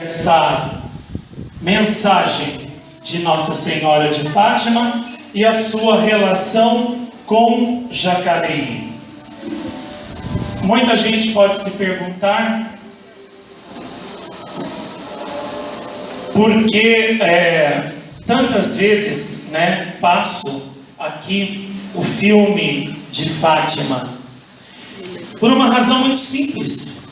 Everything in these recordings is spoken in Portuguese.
esta mensagem de Nossa Senhora de Fátima e a sua relação com Jacareí. Muita gente pode se perguntar por que tantas vezes passo aqui o filme de Fátima. Por uma razão muito simples.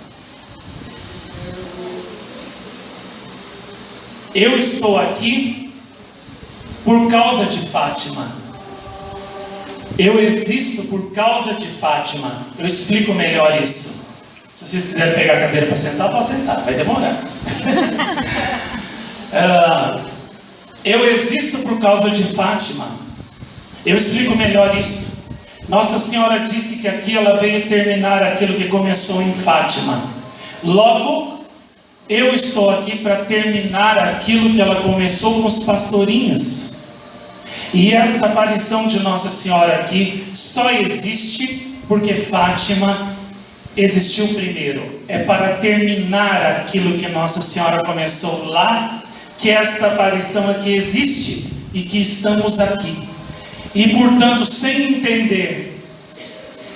Eu estou aqui por causa de Fátima. Eu existo por causa de Fátima. Eu explico melhor isso. Se vocês quiserem pegar a cadeira para sentar, pode sentar, vai demorar. Eu existo por causa de Fátima. Eu explico melhor isso. Nossa Senhora disse que aqui ela veio terminar aquilo que começou em Fátima. Logo, eu estou aqui para terminar aquilo que ela começou com os pastorinhos. E esta aparição de Nossa Senhora aqui só existe porque Fátima existiu primeiro. É para terminar aquilo que Nossa Senhora começou lá, que esta aparição aqui existe e que estamos aqui. E portanto, sem entender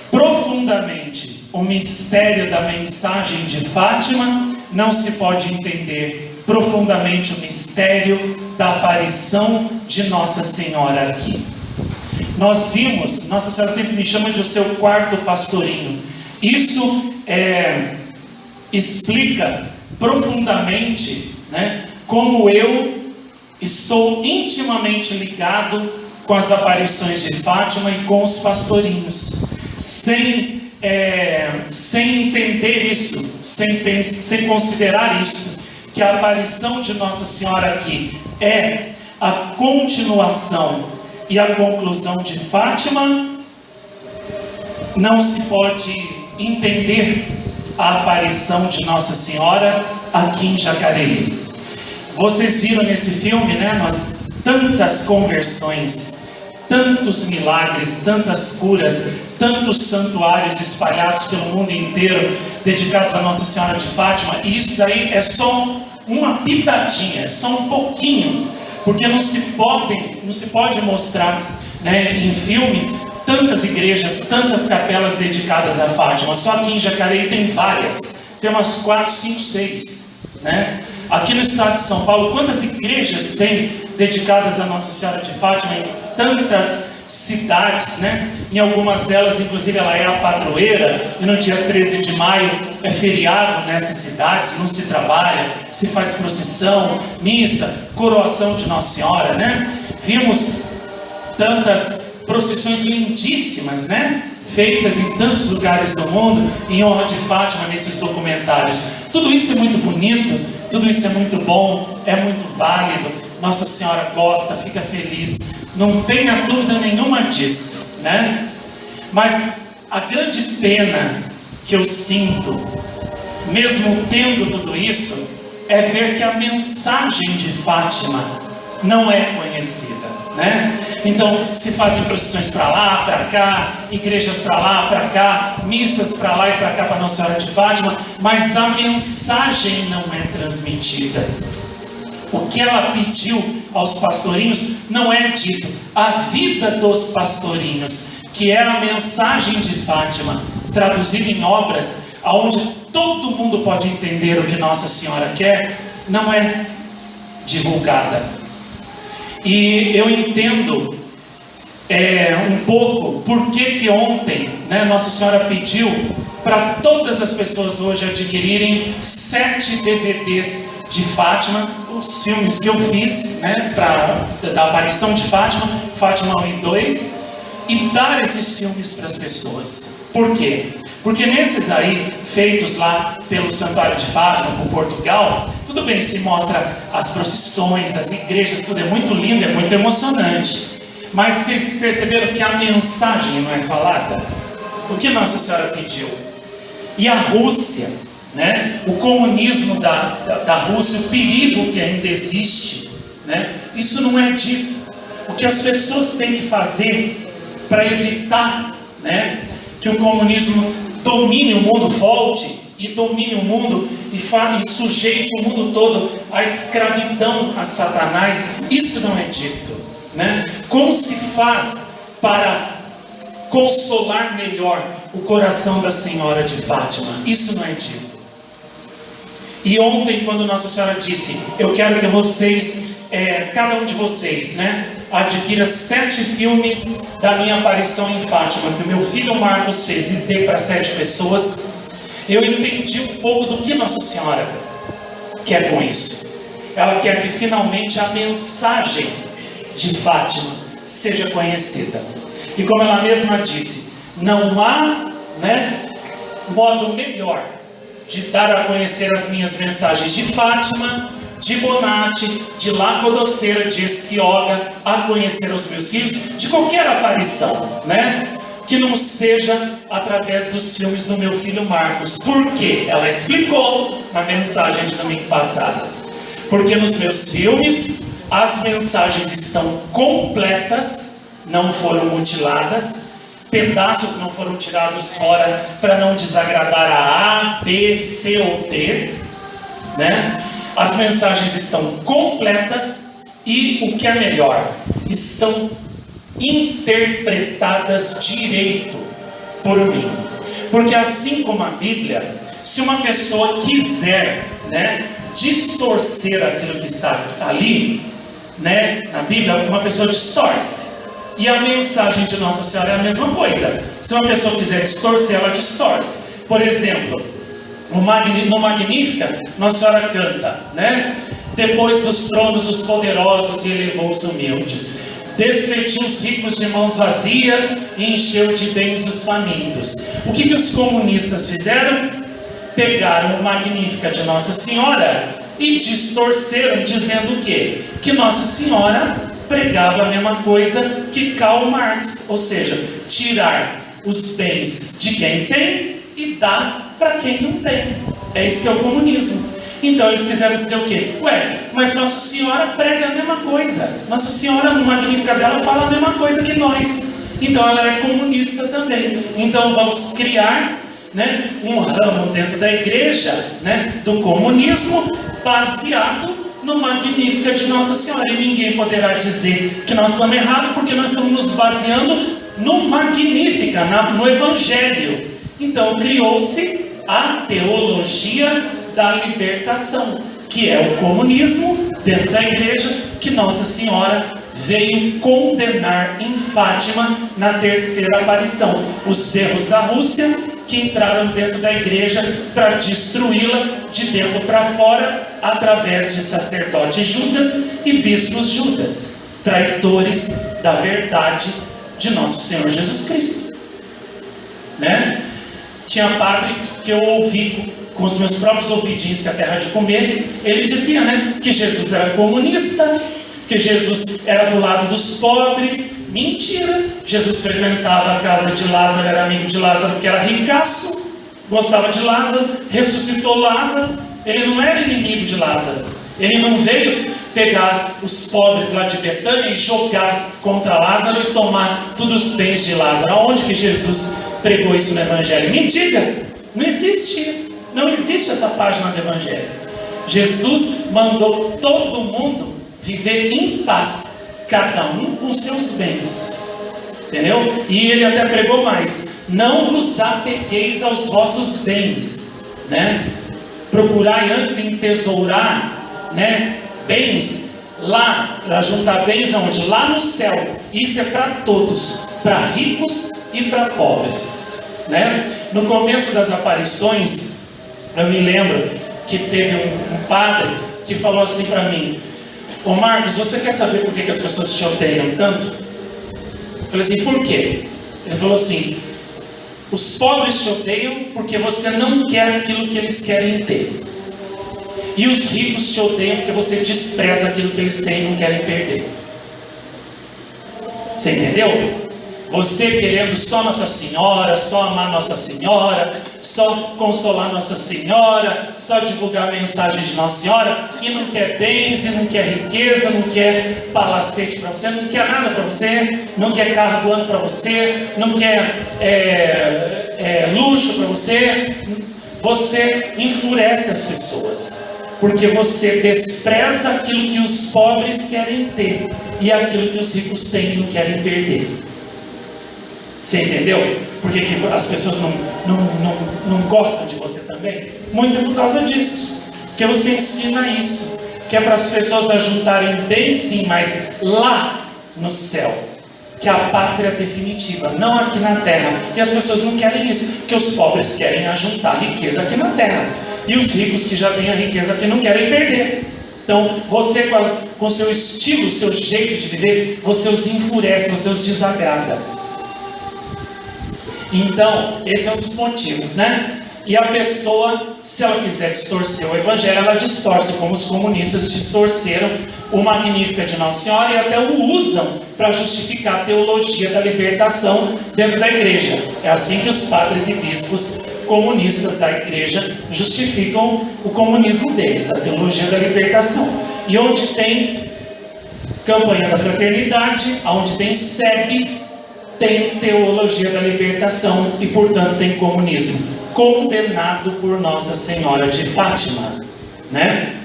profundamente o mistério da mensagem de Fátima, não se pode entender profundamente o mistério da aparição de Nossa Senhora aqui. Nós vimos, Nossa Senhora sempre me chama de o seu quarto pastorinho. Isso explica profundamente como eu estou intimamente ligado com as aparições de Fátima e com os pastorinhos. Sem entender isso, sem considerar isso, que a aparição de Nossa Senhora aqui é a continuação e a conclusão de Fátima, não se pode entender a aparição de Nossa Senhora aqui em Jacareí. Vocês viram nesse filme, tantas conversões, tantos milagres, tantas curas, tantos santuários espalhados pelo mundo inteiro, dedicados a Nossa Senhora de Fátima, e isso daí é só uma pitadinha, é só um pouquinho, porque não se pode mostrar em filme tantas igrejas, tantas capelas dedicadas a Fátima. Só aqui em Jacareí tem várias, tem umas 4, 5, 6, Aqui no estado de São Paulo, quantas igrejas tem dedicadas a Nossa Senhora de Fátima em tantas cidades, Em algumas delas, inclusive, ela é a padroeira, e no dia 13 de maio é feriado nessas cidades, não se trabalha, se faz procissão, missa, coroação de Nossa Senhora, Vimos tantas procissões lindíssimas, feitas em tantos lugares do mundo, em honra de Fátima, nesses documentários. Tudo isso é muito bonito, tudo isso é muito bom, é muito válido. Nossa Senhora gosta, fica feliz, não tenha dúvida nenhuma disso, Mas a grande pena que eu sinto, mesmo tendo tudo isso, é ver que a mensagem de Fátima não é conhecida, Então se fazem procissões para lá, para cá, igrejas para lá, para cá, missas para lá e para cá para Nossa Senhora de Fátima, mas a mensagem não é transmitida. O que ela pediu aos pastorinhos não é dito. A vida dos pastorinhos, que é a mensagem de Fátima, traduzida em obras, onde todo mundo pode entender o que Nossa Senhora quer, não é divulgada. E eu entendo um pouco por que ontem Nossa Senhora pediu para todas as pessoas hoje adquirirem 7 DVDs de Fátima, os filmes que eu fiz da aparição de Fátima, Fátima 1 e 2, e dar esses filmes para as pessoas. Por quê? Porque nesses aí, feitos lá pelo Santuário de Fátima, por Portugal, tudo bem, se mostra as procissões, as igrejas, tudo é muito lindo, é muito emocionante. Mas vocês perceberam que a mensagem não é falada? O que Nossa Senhora pediu? E a Rússia, o comunismo da Rússia, o perigo que ainda existe, isso não é dito. O que as pessoas têm que fazer para evitar que o comunismo domine o mundo, volte e domine o mundo e sujeite o mundo todo à escravidão a Satanás, isso não é dito, né? Como se faz para consolar melhor o coração da Senhora de Fátima? Isso não é dito. E ontem, quando Nossa Senhora disse: eu quero que vocês, cada um de vocês, né, adquira 7 filmes da minha aparição em Fátima, que o meu filho Marcos fez e dei para 7 pessoas, eu entendi um pouco do que Nossa Senhora quer com isso. Ela quer que finalmente a mensagem de Fátima seja conhecida. E como ela mesma disse, não há, né, modo melhor de dar a conhecer as minhas mensagens de Fátima, de Bonatti, de Lacodoceira, de Esquioga, a conhecer os meus filhos, de qualquer aparição, né, que não seja através dos filmes do meu filho Marcos. Por quê? Ela explicou na mensagem de domingo passado. Porque nos meus filmes as mensagens estão completas, não foram mutiladas, pedaços não foram tirados fora para não desagradar a A, B, C ou D, né? As mensagens estão completas e, o que é melhor, estão interpretadas direito por mim. Porque assim como a Bíblia, se uma pessoa quiser, né, distorcer aquilo que está ali, né, na Bíblia, uma pessoa distorce. E a mensagem de Nossa Senhora é a mesma coisa. Se uma pessoa quiser distorcer, ela distorce. Por exemplo, no Magnífica, Nossa Senhora canta, né? Depois dos tronos os poderosos e elevou os humildes, despediu os ricos de mãos vazias e encheu de bens os famintos. O que os comunistas fizeram? Pegaram o Magnífica de Nossa Senhora e distorceram, dizendo o quê? Que Nossa Senhora pregava a mesma coisa que Karl Marx, ou seja, tirar os bens de quem tem e dar para quem não tem. É isso que é o comunismo. Então eles quiseram dizer o quê? Ué, mas Nossa Senhora prega a mesma coisa. Nossa Senhora, no Magnífica dela, fala a mesma coisa que nós. Então ela é comunista também. Então vamos criar, né, um ramo dentro da igreja, né, do comunismo, baseado no Magnífica de Nossa Senhora. E ninguém poderá dizer que nós estamos errados, porque nós estamos nos baseando no Magnífica, no Evangelho. Então criou-se a teologia da libertação, que é o comunismo dentro da igreja, que Nossa Senhora veio condenar em Fátima na terceira aparição. Os erros da Rússia que entraram dentro da igreja para destruí-la de dentro para fora, através de sacerdotes Judas e bispos Judas, traidores da verdade de nosso Senhor Jesus Cristo, né? Tinha padre que eu ouvi com os meus próprios ouvidinhos, que a terra de comer, ele dizia, né, que Jesus era comunista, que Jesus era do lado dos pobres. Mentira! Jesus frequentava a casa de Lázaro, era amigo de Lázaro porque era ricaço, gostava de Lázaro, ressuscitou Lázaro. Ele não era inimigo de Lázaro. Ele não veio pegar os pobres lá de Betânia e jogar contra Lázaro e tomar todos os bens de Lázaro. Aonde que Jesus pregou isso no Evangelho? Me diga! Não existe isso. Não existe essa página do Evangelho. Jesus mandou todo mundo viver em paz, cada um com seus bens, entendeu? E ele até pregou mais: não vos apegueis aos vossos bens, né? Procurai antes entesourar, né, bens lá, para juntar bens onde? Lá no céu. Isso é para todos, para ricos e para pobres, né? No começo das aparições, eu me lembro que teve um padre que falou assim para mim: ô Marcos, você quer saber por que as pessoas te odeiam tanto? Eu falei assim: por quê? Ele falou assim: os pobres te odeiam porque você não quer aquilo que eles querem ter. E os ricos te odeiam porque você despreza aquilo que eles têm e não querem perder. Você entendeu? Você querendo só Nossa Senhora, só amar Nossa Senhora, só consolar Nossa Senhora, só divulgar a mensagem de Nossa Senhora, e não quer bens, e não quer riqueza, não quer palacete para você, não quer nada para você, não quer carro do ano para você, não quer luxo para você. você enfurece as pessoas, porque você despreza aquilo que os pobres querem ter e aquilo que os ricos têm e não querem perder. Você entendeu? Por que as pessoas não gostam de você também? Muito por causa disso. Porque você ensina isso, que é para as pessoas ajuntarem bem sim, mas lá no céu, que é a pátria definitiva, não aqui na terra. E as pessoas não querem isso, porque os pobres querem ajuntar riqueza aqui na terra, e os ricos que já têm a riqueza aqui não querem perder. Então você, com seu estilo, seu jeito de viver, você os enfurece, você os desagrada. Então esse é um dos motivos, né? E a pessoa, se ela quiser distorcer o evangelho, ela distorce, como os comunistas distorceram o Magníficat de Nossa Senhora e até o usam para justificar a teologia da libertação dentro da igreja. É assim que os padres e bispos comunistas da igreja justificam o comunismo deles, a teologia da libertação. E onde tem campanha da fraternidade, onde tem SEBs, tem teologia da libertação e, portanto, tem comunismo, condenado por Nossa Senhora de Fátima, né?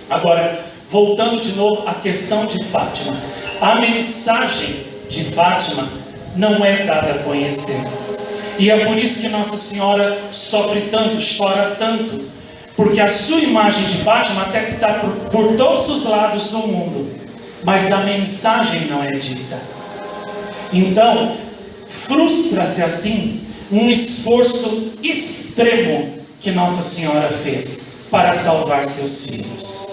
Agora, voltando de novo à questão de Fátima, a mensagem de Fátima não é dada a conhecer, e é por isso que Nossa Senhora sofre tanto, chora tanto, porque a sua imagem de Fátima até está por todos os lados do mundo, mas a mensagem não é dita. Então, frustra-se assim um esforço extremo que Nossa Senhora fez para salvar seus filhos.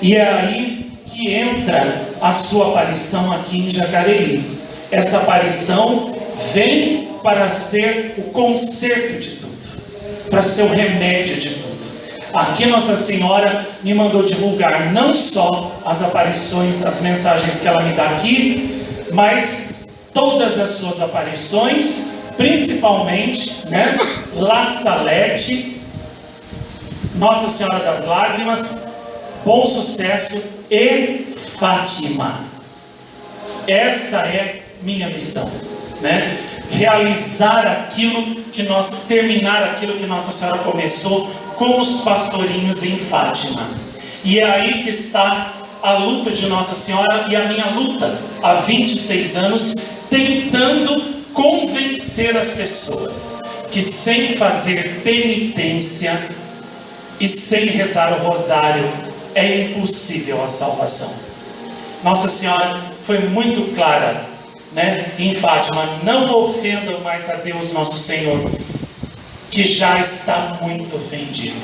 E é aí que entra a sua aparição aqui em Jacareí. Essa aparição vem para ser o conserto de tudo, para ser o remédio de tudo. Aqui Nossa Senhora me mandou divulgar não só as aparições, as mensagens que ela me dá aqui, mas todas as suas aparições, principalmente, né, La Salete, Nossa Senhora das Lágrimas, Bom Sucesso e Fátima. Essa é minha missão, né? Realizar aquilo que terminar aquilo que Nossa Senhora começou com os pastorinhos em Fátima. E é aí que está a luta de Nossa Senhora e a minha luta há 26 anos, tentando convencer as pessoas que sem fazer penitência e sem rezar o rosário é impossível a salvação. Nossa Senhora foi muito clara, né, em Fátima: não ofendam mais a Deus nosso Senhor, que já está muito ofendido.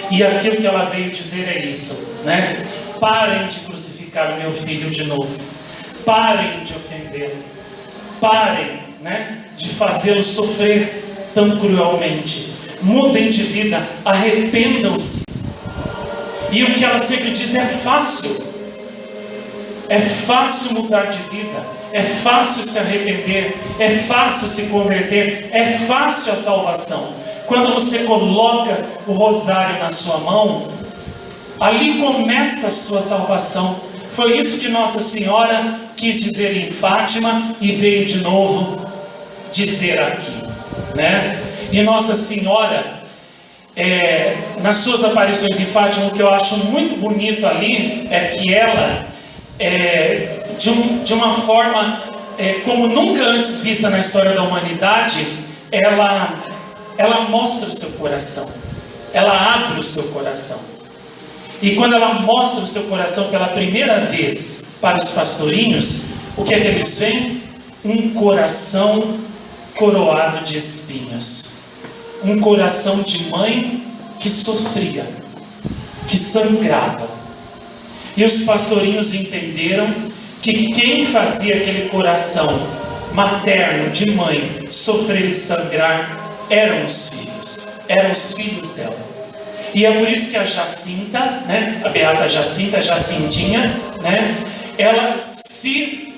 E aquilo que ela veio dizer é isso, né? Parem de crucificar o meu filho de novo, parem de ofendê-lo, parem, né, de fazê-lo sofrer tão cruelmente, mudem de vida, arrependam-se. E o que ela sempre diz é fácil mudar de vida, é fácil se arrepender, é fácil se converter, é fácil a salvação. Quando você coloca o rosário na sua mão, ali começa a sua salvação. Foi isso que Nossa Senhora quis dizer em Fátima e veio de novo dizer aqui, né? E Nossa Senhora, nas suas aparições em Fátima, o que eu acho muito bonito ali é que ela, de uma forma como nunca antes vista na história da humanidade, ela mostra o seu coração, ela abre o seu coração. E quando ela mostra o seu coração pela primeira vez para os pastorinhos, o que é que eles veem? Um coração coroado de espinhos, um coração de mãe que sofria, que sangrava. E os pastorinhos entenderam que quem fazia aquele coração materno de mãe sofrer e sangrar eram os filhos dela. E é por isso que a Jacinta, né, a beata Jacinta, Jacintinha, né, ela se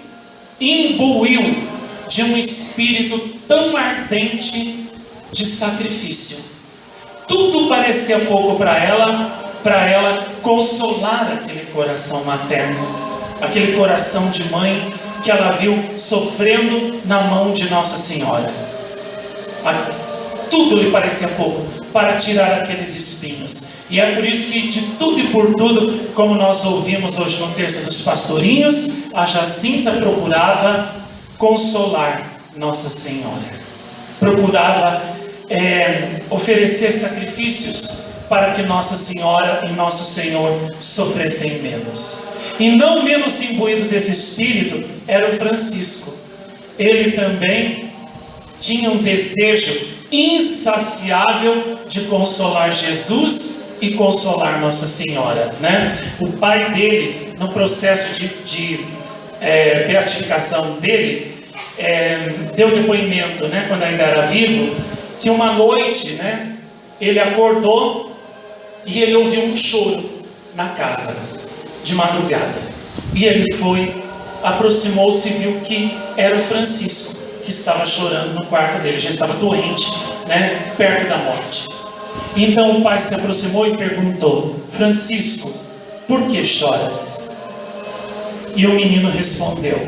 imbuiu de um espírito tão ardente de sacrifício. Tudo parecia pouco para ela consolar aquele coração materno, aquele coração de mãe que ela viu sofrendo na mão de Nossa Senhora. Tudo lhe parecia pouco. para tirar aqueles espinhos. E é por isso que de tudo e por tudo, como nós ouvimos hoje no texto dos pastorinhos, a Jacinta procurava consolar Nossa Senhora. Procurava oferecer sacrifícios para que Nossa Senhora e Nosso Senhor sofressem menos. E não menos imbuído desse espírito era o Francisco. Ele também tinha um desejo insaciável de consolar Jesus e consolar Nossa Senhora, né? O pai dele, no processo de beatificação dele, deu depoimento, né, quando ainda era vivo, que uma noite, né, ele acordou e ele ouviu um choro na casa, de madrugada. E ele foi, aproximou-se e viu que era o Francisco, que estava chorando no quarto dele, já estava doente, né, perto da morte. Então o pai se aproximou e perguntou: Francisco, por que choras? E o menino respondeu: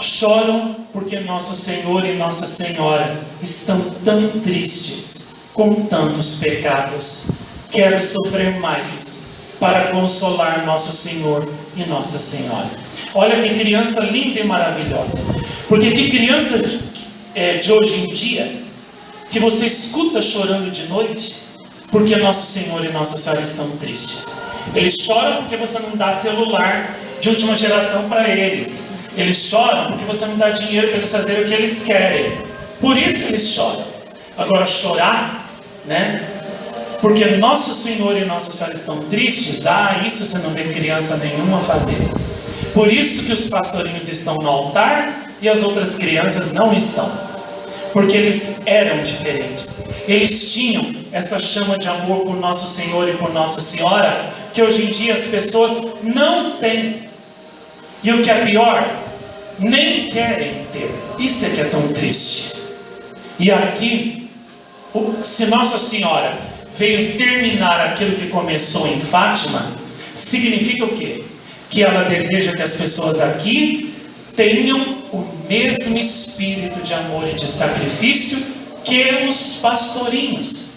choro porque Nosso Senhor e Nossa Senhora estão tão tristes, com tantos pecados. Quero sofrer mais para consolar Nosso Senhor e Nossa Senhora. Olha que criança linda e maravilhosa. Porque que criança de hoje em dia, que você escuta chorando de noite, porque Nosso Senhor e Nossa Senhora estão tristes. Eles choram porque você não dá celular de última geração para eles. Eles choram porque você não dá dinheiro para eles fazerem o que eles querem. Por isso eles choram. Agora chorar, né, porque Nosso Senhor e Nossa Senhora estão tristes, isso você não vê criança nenhuma fazer. Por isso que os pastorinhos estão no altar e as outras crianças não estão. Porque eles eram diferentes. Eles tinham essa chama de amor por Nosso Senhor e por Nossa Senhora, que hoje em dia as pessoas não têm. E o que é pior, nem querem ter. Isso é que é tão triste. E aqui, se Nossa Senhora veio terminar aquilo que começou em Fátima, significa o quê? Que ela deseja que as pessoas aqui tenham o mesmo espírito de amor e de sacrifício que os pastorinhos.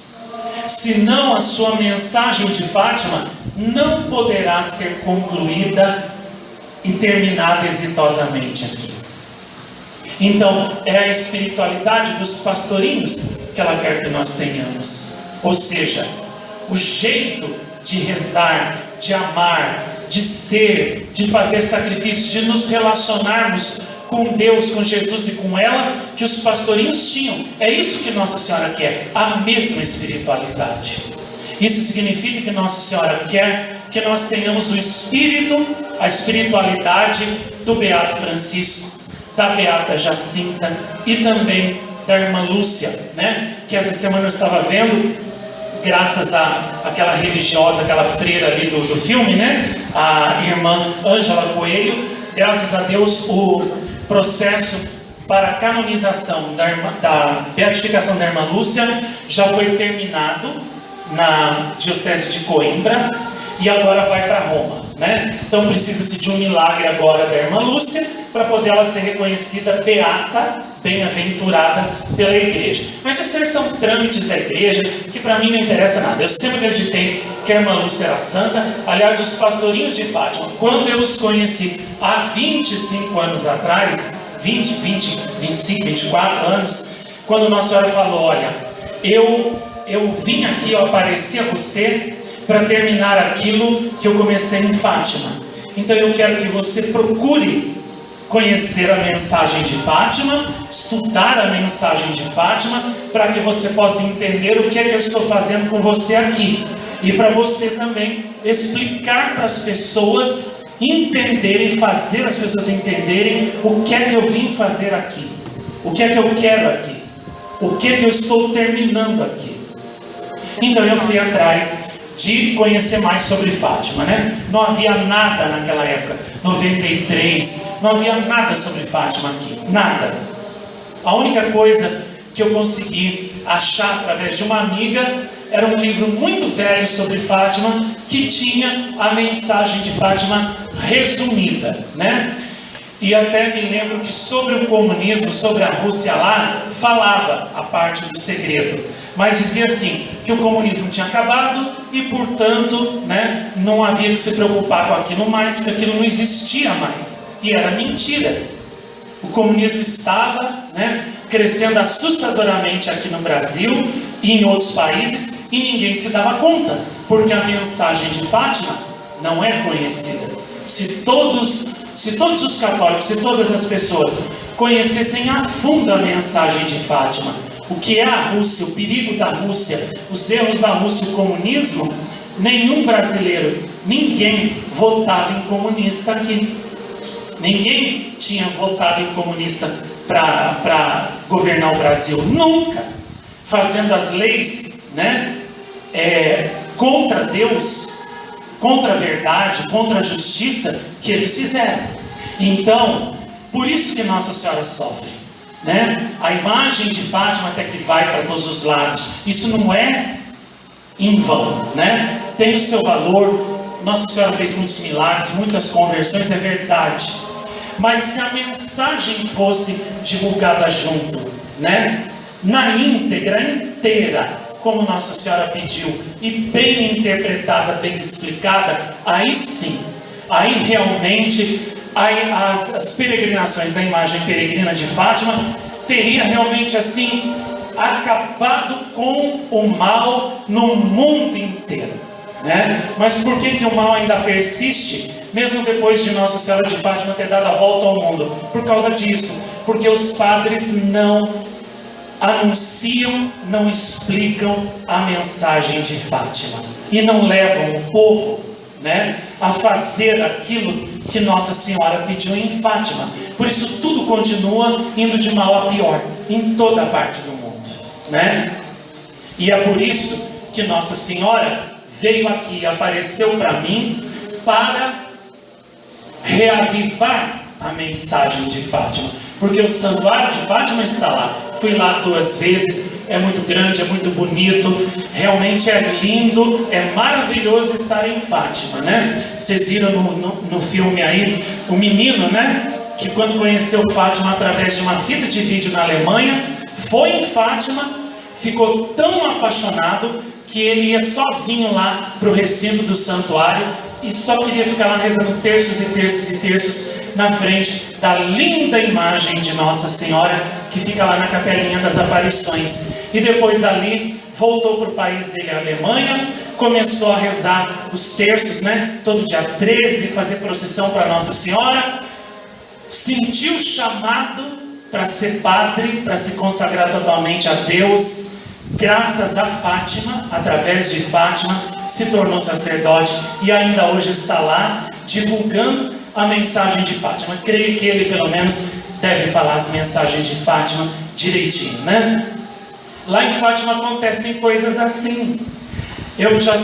Senão a sua mensagem de Fátima não poderá ser concluída e terminada exitosamente aqui. Então, é a espiritualidade dos pastorinhos que ela quer que nós tenhamos. Ou seja, o jeito de rezar, de amar, de ser, de fazer sacrifício, de nos relacionarmos com Deus, com Jesus e com ela, que os pastorinhos tinham. É isso que Nossa Senhora quer, a mesma espiritualidade. Isso significa que Nossa Senhora quer que nós tenhamos o espírito, a espiritualidade do Beato Francisco, da Beata Jacinta e também da irmã Lúcia, né? Que essa semana eu estava vendo, graças àquela religiosa, aquela freira ali do filme, né? A irmã Ângela Coelho, graças a Deus o processo para a canonização da beatificação da irmã Lúcia já foi terminado na Diocese de Coimbra e agora vai para Roma, né? Então precisa-se de um milagre agora da irmã Lúcia para poder ela ser reconhecida beata, bem-aventurada pela igreja. Mas esses são trâmites da igreja que para mim não interessa nada. Eu sempre acreditei que a irmã Lúcia era santa. Aliás, os pastorinhos de Fátima, quando eu os conheci há 25 anos atrás, 25, 24 anos, quando Nossa Senhora falou: olha, eu vim aqui, eu apareci a você para terminar aquilo que eu comecei em Fátima. Então eu quero que você procure conhecer a mensagem de Fátima, estudar a mensagem de Fátima, para que você possa entender o que é que eu estou fazendo com você aqui. E para você também explicar para as pessoas entenderem, fazer as pessoas entenderem o que é que eu vim fazer aqui, o que é que eu quero aqui, o que é que eu estou terminando aqui. Então eu fui atrás de conhecer mais sobre Fátima, né? Não havia nada naquela época, 93, não havia nada sobre Fátima aqui, nada. A única coisa que eu consegui achar através de uma amiga era um livro muito velho sobre Fátima, que tinha a mensagem de Fátima resumida, né? E até me lembro que sobre o comunismo, sobre a Rússia lá, falava a parte do segredo. mas dizia assim, que o comunismo tinha acabado e, portanto, né, não havia que se preocupar com aquilo mais, porque aquilo não existia mais. E era mentira. O comunismo estava, né, crescendo assustadoramente aqui no Brasil e em outros países, e ninguém se dava conta, porque a mensagem de Fátima não é conhecida. Se todos os católicos, se todas as pessoas conhecessem a fundo a mensagem de Fátima, o que é a Rússia, o perigo da Rússia, os erros da Rússia e o comunismo, nenhum brasileiro, ninguém votava em comunista aqui. Ninguém tinha votado em comunista para governar o Brasil, nunca. Fazendo as leis, né, contra Deus, contra a verdade, contra a justiça que eles fizeram. Então, por isso que Nossa Senhora sofre, né? A imagem de Fátima até que vai para todos os lados. Isso não é em vão, né? Tem o seu valor. Nossa Senhora fez muitos milagres, muitas conversões, é verdade. Mas se a mensagem fosse divulgada junto, né, na íntegra, inteira, como Nossa Senhora pediu, e bem interpretada, bem explicada, aí sim, aí realmente as peregrinações da imagem peregrina de Fátima teria realmente assim acabado com o mal no mundo inteiro, né? Mas por que o mal ainda persiste? Mesmo depois de Nossa Senhora de Fátima ter dado a volta ao mundo, por causa disso, porque os padres não anunciam, não explicam a mensagem de Fátima, e não levam o povo, né, a fazer aquilo que Nossa Senhora pediu em Fátima. Por isso tudo continua indo de mal a pior, em toda a parte do mundo, né? E é por isso que Nossa Senhora veio aqui e apareceu para mim, para reavivar a mensagem de Fátima, porque o santuário de Fátima está lá. Fui lá 2 vezes, é muito grande, é muito bonito, realmente é lindo, é maravilhoso estar em Fátima, né? Vocês viram no filme aí, o menino, né, que quando conheceu Fátima através de uma fita de vídeo na Alemanha, foi em Fátima, ficou tão apaixonado que ele ia sozinho lá para o recinto do santuário e só queria ficar lá rezando terços e terços e terços na frente da linda imagem de Nossa Senhora que fica lá na Capelinha das Aparições. E depois dali voltou para o país dele, a Alemanha, começou a rezar os terços, né, todo dia 13, fazer procissão para Nossa Senhora, sentiu o chamado para ser padre, para se consagrar totalmente a Deus. Graças a Fátima, através de Fátima, se tornou sacerdote e ainda hoje está lá divulgando a mensagem de Fátima. Creio que ele pelo menos deve falar as mensagens de Fátima direitinho, né? Lá em Fátima acontecem coisas assim. Eu já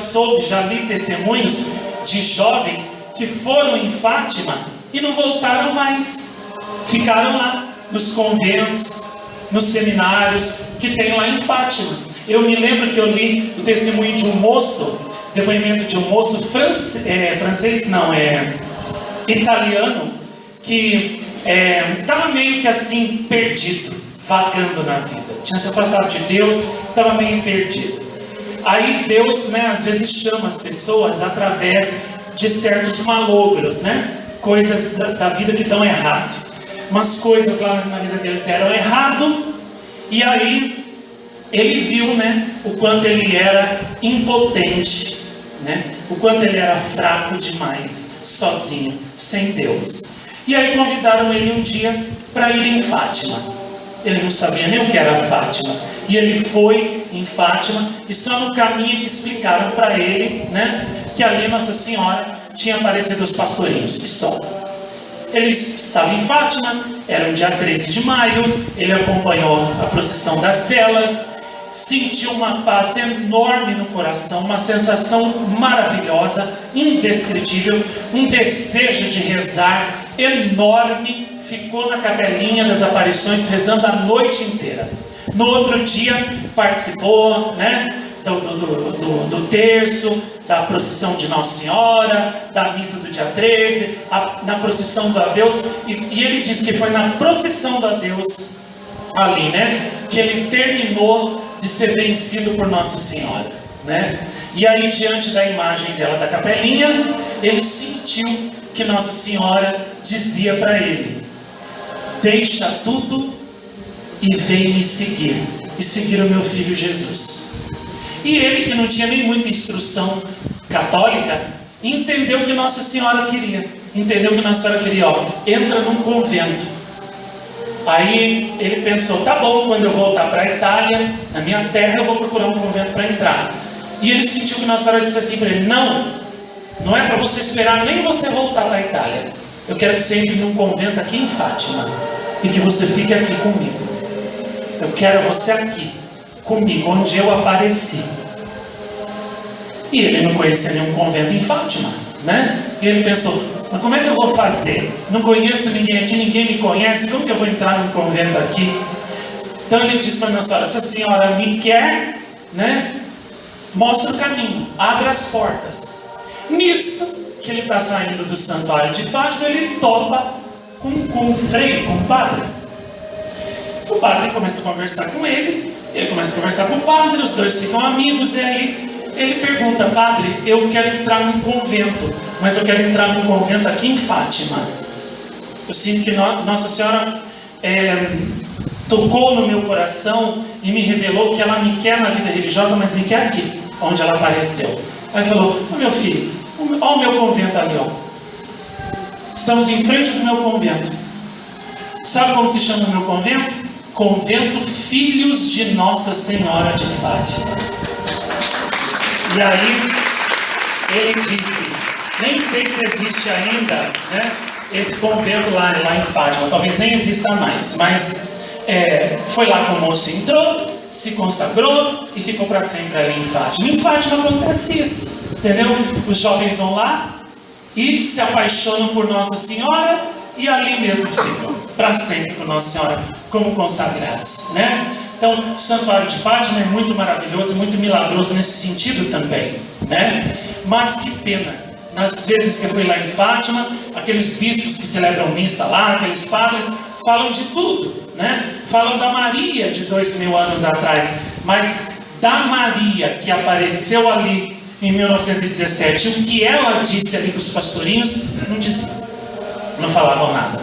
li testemunhos de jovens que foram em Fátima e não voltaram mais. Ficaram lá nos conventos, nos seminários que tem lá em Fátima. Eu me lembro que eu li o testemunho de um moço, depoimento de um moço italiano, que estava meio que assim perdido, vagando na vida, tinha se afastado de Deus, estava meio perdido. Aí Deus, né, às vezes chama as pessoas através de certos malogros, né, coisas da vida que dão errado. Umas coisas lá na vida dele deram errado, e aí ele viu, né, o quanto ele era impotente, né, o quanto ele era fraco demais, sozinho, sem Deus. E aí convidaram ele um dia para ir em Fátima. Ele não sabia nem o que era Fátima, e ele foi em Fátima, e só no caminho que explicaram para ele, né, que ali Nossa Senhora tinha aparecido aos pastorinhos, e só. Ele estava em Fátima, era um dia 13 de maio, ele acompanhou a procissão das velas, sentiu uma paz enorme no coração, uma sensação maravilhosa, indescritível, um desejo de rezar enorme, ficou na Capelinha das Aparições rezando a noite inteira. No outro dia participou, né, do terço, da procissão de Nossa Senhora, da missa do dia 13, na procissão do Adeus, e ele diz que foi na procissão do Adeus ali, né, que ele terminou de ser vencido por Nossa Senhora, né? E aí, diante da imagem dela, da capelinha, ele sentiu que Nossa Senhora dizia para ele: deixa tudo e vem me seguir, e seguir o meu filho Jesus. E ele, que não tinha nem muita instrução católica, entendeu o que Nossa Senhora queria. Entendeu que Nossa Senhora queria, ó, entra num convento. Aí ele pensou, tá bom, quando eu voltar para a Itália, na minha terra, eu vou procurar um convento para entrar. E ele sentiu que Nossa Senhora disse assim para ele: não é para você esperar nem você voltar para a Itália. Eu quero que você entre num convento aqui em Fátima e que você fique aqui comigo. Eu quero você aqui comigo, onde eu apareci. E ele não conhecia nenhum convento em Fátima, né? E ele pensou: mas como é que eu vou fazer? Não conheço ninguém aqui, ninguém me conhece, como que eu vou entrar num convento aqui? Então ele disse para Nossa Senhora: se a senhora me quer, né, mostra o caminho, abre as portas. Nisso que ele está saindo do santuário de Fátima, ele topa com um frei, com um padre. O padre começa a conversar com ele começa a conversar com o padre, os dois ficam amigos, e aí ele pergunta: padre, eu quero entrar num convento, mas eu quero entrar num convento aqui em Fátima. Eu sinto que Nossa Senhora tocou no meu coração e me revelou que ela me quer na vida religiosa, mas me quer aqui, onde ela apareceu. Aí falou: ô meu filho, olha o meu convento ali, ó. Estamos em frente do meu convento. Sabe como se chama o meu convento? Convento Filhos de Nossa Senhora de Fátima. E aí ele disse: nem sei se existe ainda, né, esse convento lá em Fátima, talvez nem exista mais, mas foi lá que o moço entrou, se consagrou e ficou para sempre ali em Fátima. Em Fátima acontece isso, entendeu? Os jovens vão lá e se apaixonam por Nossa Senhora e ali mesmo ficam para sempre com Nossa Senhora como consagrados, né? Então, o Santuário de Fátima é muito maravilhoso, muito milagroso nesse sentido também, né? Mas que pena, nas vezes que eu fui lá em Fátima, aqueles bispos que celebram missa lá, aqueles padres, falam de tudo, né? Falam da Maria de 2000 anos atrás, mas da Maria que apareceu ali em 1917, o que ela disse ali para os pastorinhos, não diziam, não falavam nada,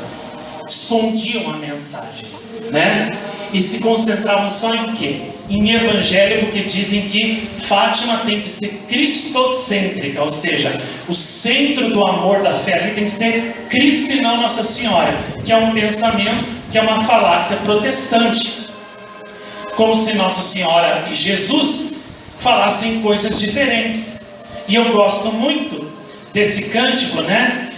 escondiam a mensagem, né? E se concentravam só em quê? Em evangelho, porque dizem que Fátima tem que ser cristocêntrica, ou seja, o centro do amor da fé ali tem que ser Cristo e não Nossa Senhora, que é um pensamento, que é uma falácia protestante, como se Nossa Senhora e Jesus falassem coisas diferentes. E eu gosto muito desse cântico, né?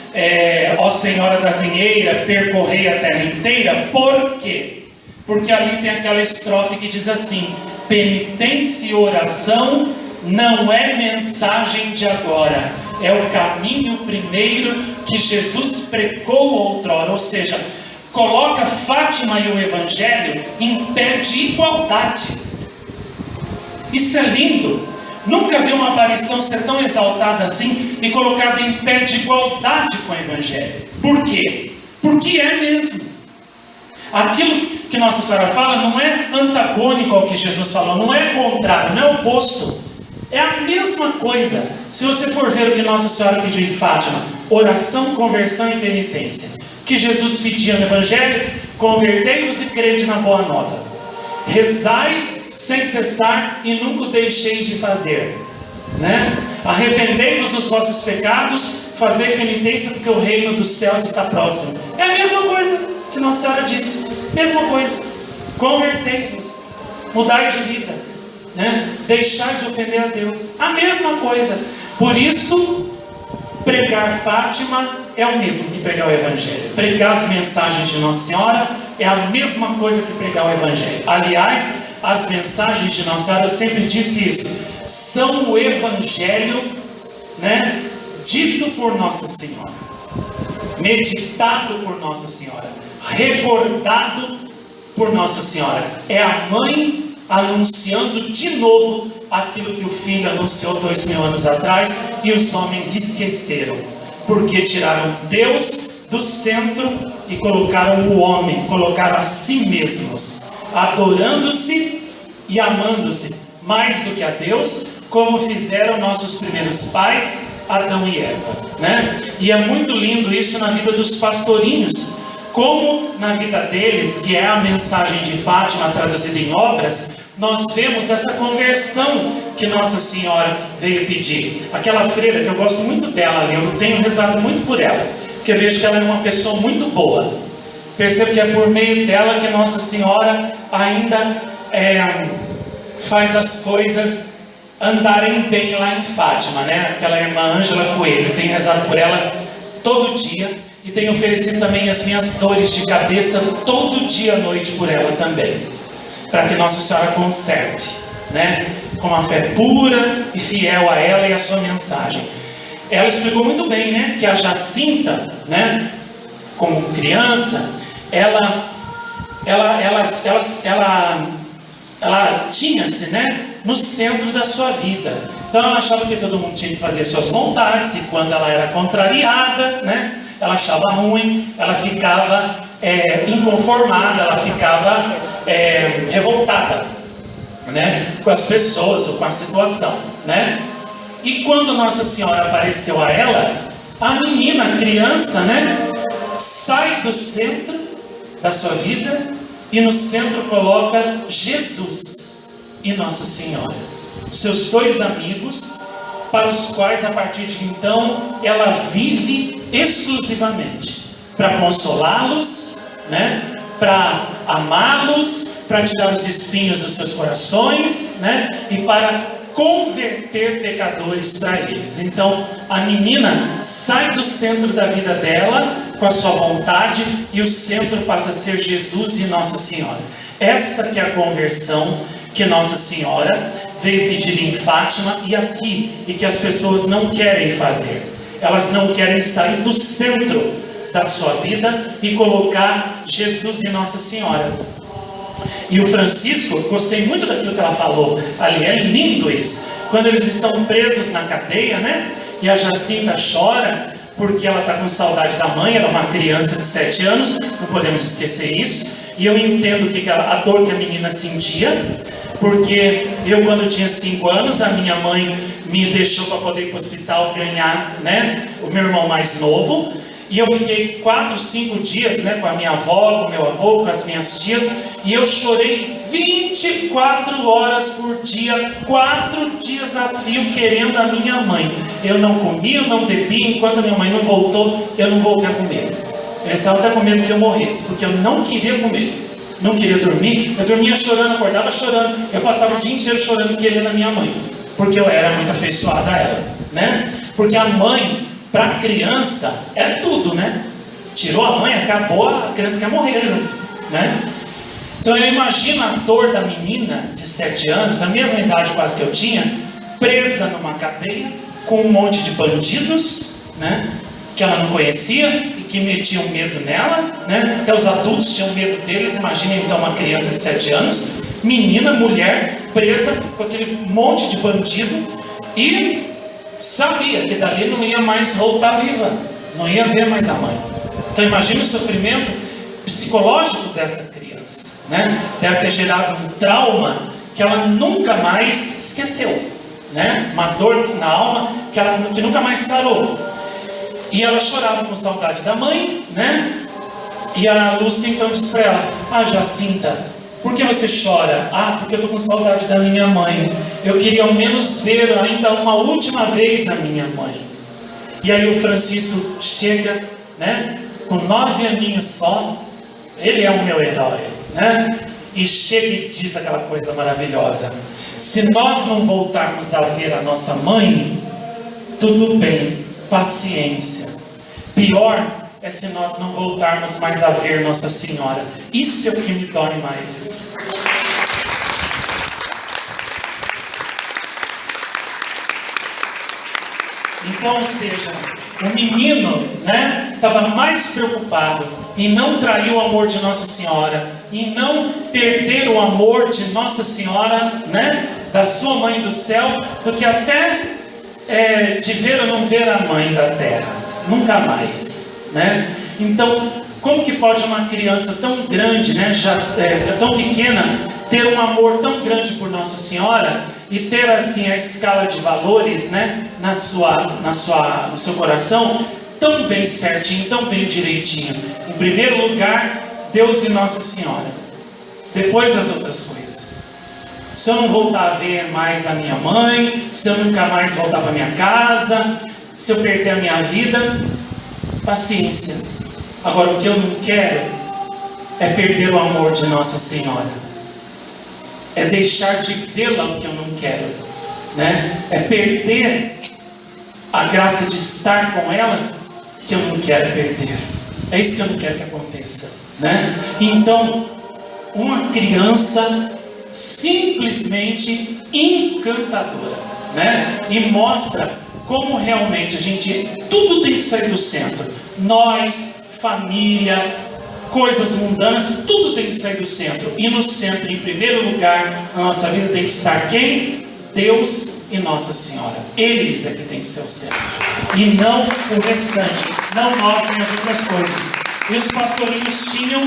Ó Senhora da Zinheira, percorrei a terra inteira. Por quê? Porque ali tem aquela estrofe que diz assim: penitência e oração não é mensagem de agora, é o caminho primeiro que Jesus pregou outrora. Ou seja, coloca Fátima e o Evangelho em pé de igualdade. Isso é lindo. Nunca vi uma aparição ser tão exaltada assim e colocada em pé de igualdade com o Evangelho. Por quê? Porque é mesmo. Aquilo que Nossa Senhora fala não é antagônico ao que Jesus falou, não é contrário, não é oposto. É a mesma coisa. Se você for ver o que Nossa Senhora pediu em Fátima: oração, conversão e penitência. O que Jesus pedia no Evangelho: convertei-vos e crede na boa nova. Rezai sem cessar e nunca o deixeis de fazer, né? Arrependei-vos dos vossos pecados, fazei penitência, porque o reino dos céus está próximo. É a mesma coisa que Nossa Senhora disse, mesma coisa. Convertei-vos, mudar de vida, né? Deixar de ofender a Deus, a mesma coisa. Por isso, pregar Fátima é o mesmo que pregar o Evangelho. Pregar as mensagens de Nossa Senhora é a mesma coisa que pregar o Evangelho. Aliás, as mensagens de Nossa Senhora, eu sempre disse isso, são o Evangelho, né, dito por Nossa Senhora, meditado por Nossa Senhora, recordado por Nossa Senhora. É a mãe anunciando de novo aquilo que o Filho anunciou 2000 anos atrás e os homens esqueceram, porque tiraram Deus do centro e colocaram o homem, colocaram a si mesmos, adorando-se e amando-se mais do que a Deus, como fizeram nossos primeiros pais, Adão e Eva, né? E é muito lindo isso na vida dos pastorinhos, como na vida deles, que é a mensagem de Fátima traduzida em obras, nós vemos essa conversão que Nossa Senhora veio pedir. Aquela freira, que eu gosto muito dela ali, eu tenho rezado muito por ela, porque eu vejo que ela é uma pessoa muito boa. Percebo que é por meio dela que Nossa Senhora ainda faz as coisas andarem bem lá em Fátima, né? Aquela irmã Ângela Coelho, tenho rezado por ela todo dia e tenho oferecido também as minhas dores de cabeça todo dia à noite por ela também, para que Nossa Senhora conserve, né? Com uma fé pura e fiel a ela e a sua mensagem. Ela explicou muito bem, né? Que a Jacinta, né? Como criança, ela tinha-se, né? No centro da sua vida. Então ela achava que todo mundo tinha que fazer suas vontades, e quando ela era contrariada, né? Ela achava ruim, ela ficava inconformada, ela ficava revoltada, né? Com as pessoas ou com a situação, né? E quando Nossa Senhora apareceu a ela, a menina, a criança, né? Sai do centro da sua vida e no centro coloca Jesus e Nossa Senhora, seus dois amigos, para os quais a partir de então ela vive exclusivamente para consolá-los, né? Para amá-los, para tirar os espinhos dos seus corações, né? E para converter pecadores para eles. Então a menina sai do centro da vida dela com a sua vontade e o centro passa a ser Jesus e Nossa Senhora. Essa que é a conversão que Nossa Senhora veio pedir em Fátima e aqui, e que as pessoas não querem fazer. Elas não querem sair do centro da sua vida e colocar Jesus e Nossa Senhora. E o Francisco, gostei muito daquilo que ela falou ali, é lindo isso. Quando eles estão presos na cadeia, né? E a Jacinta chora porque ela está com saudade da mãe, era uma criança de 7 anos, não podemos esquecer isso. E eu entendo a dor que a menina sentia, porque eu, quando tinha 5 anos, a minha mãe me deixou para poder ir para o hospital ganhar, né, o meu irmão mais novo. E eu fiquei 4, 5 dias, né, com a minha avó, com o meu avô, com as minhas tias, e eu chorei 24 horas por dia, 4 dias a fio, querendo a minha mãe. Eu não comi, eu não bebi, enquanto a minha mãe não voltou, eu não voltei a comer. Eles estavam até com medo que eu morresse, porque eu não queria comer, não queria dormir. Eu dormia chorando, acordava chorando, eu passava o dia inteiro chorando, querendo a minha mãe, porque eu era muito afeiçoada a ela, né? Porque a mãe, para a criança, é tudo, né? Tirou a mãe, acabou, a criança quer morrer junto, né? Então eu imagino a dor da menina de 7 anos, a mesma idade quase que eu tinha, presa numa cadeia, com um monte de bandidos, né? Que ela não conhecia e que metiam medo nela, né? Até os adultos tinham medo deles. Imagina então uma criança de 7 anos, menina, mulher, presa com aquele monte de bandido, e sabia que dali não ia mais voltar viva, não ia ver mais a mãe. Então imagine o sofrimento psicológico dessa criança, né? Deve ter gerado um trauma que ela nunca mais esqueceu, né? Uma dor na alma que nunca mais sarou. E ela chorava com saudade da mãe, né? E a Lúcia então disse para ela: ah, Jacinta, por que você chora? Ah, porque eu estou com saudade da minha mãe. Eu queria ao menos ver ainda uma última vez a minha mãe. E aí o Francisco chega, né? Com 9 aninhos só. Ele é o meu herói, né? E chega e diz aquela coisa maravilhosa: se nós não voltarmos a ver a nossa mãe, tudo bem, paciência. Pior é se nós não voltarmos mais a ver Nossa Senhora. Isso é o que me dói mais. Então, ou seja, o menino, né, estava mais preocupado em não trair o amor de Nossa Senhora, em não perder o amor de Nossa Senhora, né, da sua mãe do céu, do que até de ver ou não ver a mãe da terra. Nunca mais, né? Então, como que pode uma criança tão grande, né, já tão pequena, ter um amor tão grande por Nossa Senhora e ter assim a escala de valores, né, no seu coração tão bem certinho, tão bem direitinho. Em primeiro lugar, Deus e Nossa Senhora. Depois as outras coisas. Se eu não voltar a ver mais a minha mãe, se eu nunca mais voltar para minha casa, se eu perder a minha vida, paciência. Agora, o que eu não quero é perder o amor de Nossa Senhora. É deixar de vê-la, o que eu não quero, né? É perder a graça de estar com ela, que eu não quero perder. É isso que eu não quero que aconteça, né? Então, uma criança simplesmente encantadora, né? E mostra como realmente tudo tem que sair do centro. Nós, família, coisas mundanas, tudo tem que sair do centro. E no centro, em primeiro lugar, na nossa vida tem que estar quem? Deus e Nossa Senhora. Eles é que tem que ser o centro. E não o restante. Não nós nem as outras coisas. E os pastorinhos tinham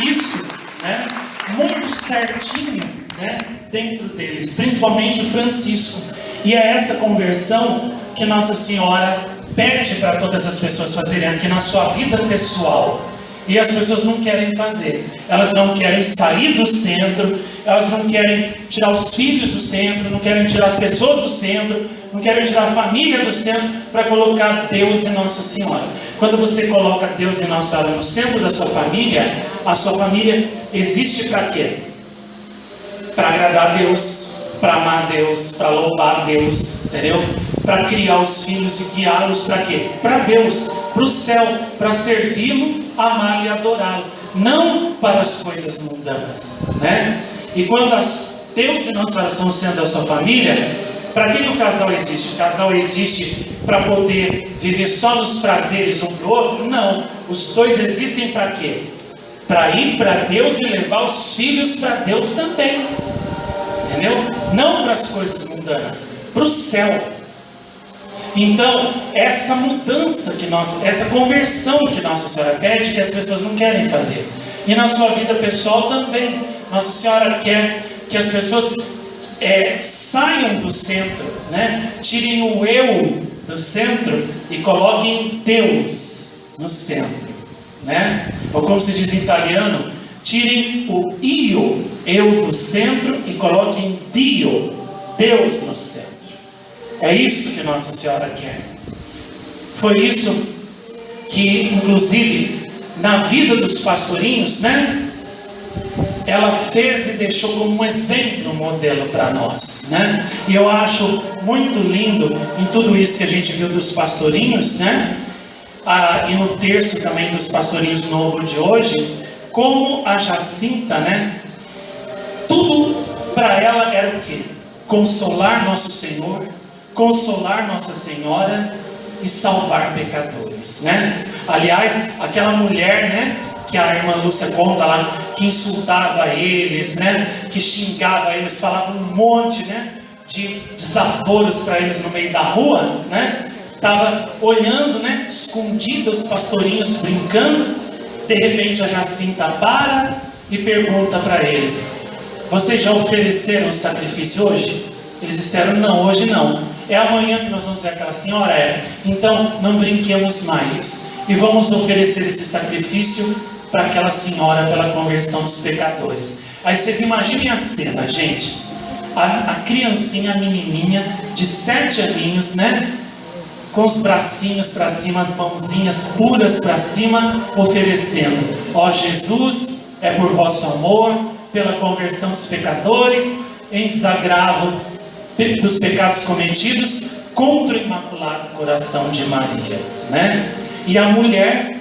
isso, né, muito certinho, né, dentro deles. Principalmente o Francisco. E é essa conversão que Nossa Senhora pede para todas as pessoas fazerem aqui na sua vida pessoal. E as pessoas não querem fazer. Elas não querem sair do centro, elas não querem tirar os filhos do centro, não querem tirar as pessoas do centro, não querem tirar a família do centro para colocar Deus e Nossa Senhora. Quando você coloca Deus e Nossa Senhora no centro da sua família, a sua família existe para quê? Para agradar a Deus, para amar a Deus, para louvar a Deus, entendeu? Para criar os filhos e guiá-los para quê? Para Deus, para o céu, para servi-lo, amá-lo e adorá-lo, não para as coisas mundanas, né? E quando Deus e Nossa Senhora são o centro da sua família, para que o casal existe? O casal existe para poder viver só nos prazeres um para o outro? Não, os dois existem para quê? Para ir para Deus e levar os filhos para Deus também, entendeu? Não para as coisas mundanas, para o céu. Então, essa mudança essa conversão que Nossa Senhora pede, que as pessoas não querem fazer. E na sua vida pessoal também. Nossa Senhora quer que as pessoas saiam do centro, né? Tirem o eu do centro e coloquem Deus no centro, né? Ou como se diz em italiano, tirem o eu do centro e coloquem Dio, Deus no centro. É isso que Nossa Senhora quer. Foi isso que, inclusive, na vida dos pastorinhos, né, ela fez e deixou como um exemplo, um modelo para nós, né? E eu acho muito lindo em tudo isso que a gente viu dos pastorinhos, né? E no terço também dos pastorinhos novo de hoje, como a Jacinta, né? Tudo para ela era o quê? Consolar nosso Senhor, consolar Nossa Senhora e salvar pecadores, né? Aliás, aquela mulher, né, que a irmã Lúcia conta lá, que insultava eles, né, que xingava eles, falava um monte, né, de desaforos para eles no meio da rua, né? Estava olhando, né, escondida, os pastorinhos brincando. De repente a Jacinta para e pergunta para eles: vocês já ofereceram o sacrifício hoje? Eles disseram: não, hoje não. É amanhã que nós vamos ver aquela senhora? Então não brinquemos mais e vamos oferecer esse sacrifício para aquela senhora pela conversão dos pecadores. Aí vocês imaginem a cena, gente. A criancinha, a menininha de 7 aninhos, né, com os bracinhos para cima, as mãozinhas puras para cima, oferecendo: ó Jesus, é por vosso amor, pela conversão dos pecadores, em desagravo dos pecados cometidos contra o Imaculado Coração de Maria, né? E a mulher,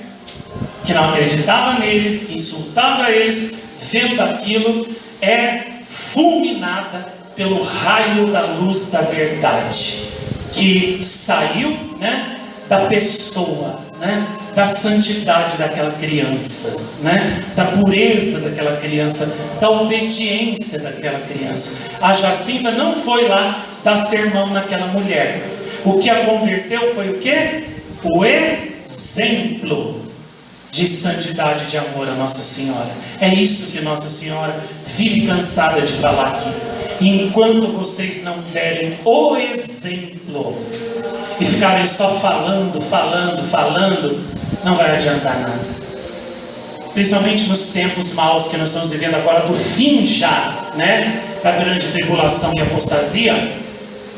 que não acreditava neles, que insultava eles, vendo aquilo, é fulminada pelo raio da luz da verdade, que saiu, né, da pessoa, né, da santidade daquela criança, né, da pureza daquela criança, da obediência daquela criança. A Jacinta não foi lá dar sermão naquela mulher. O que a converteu foi o quê? O exemplo de santidade, de amor a Nossa Senhora. É isso que Nossa Senhora vive cansada de falar aqui. Enquanto vocês não derem o exemplo e ficarem só falando, não vai adiantar nada. Principalmente nos tempos maus que nós estamos vivendo agora, do fim já, né, da grande tribulação e apostasia,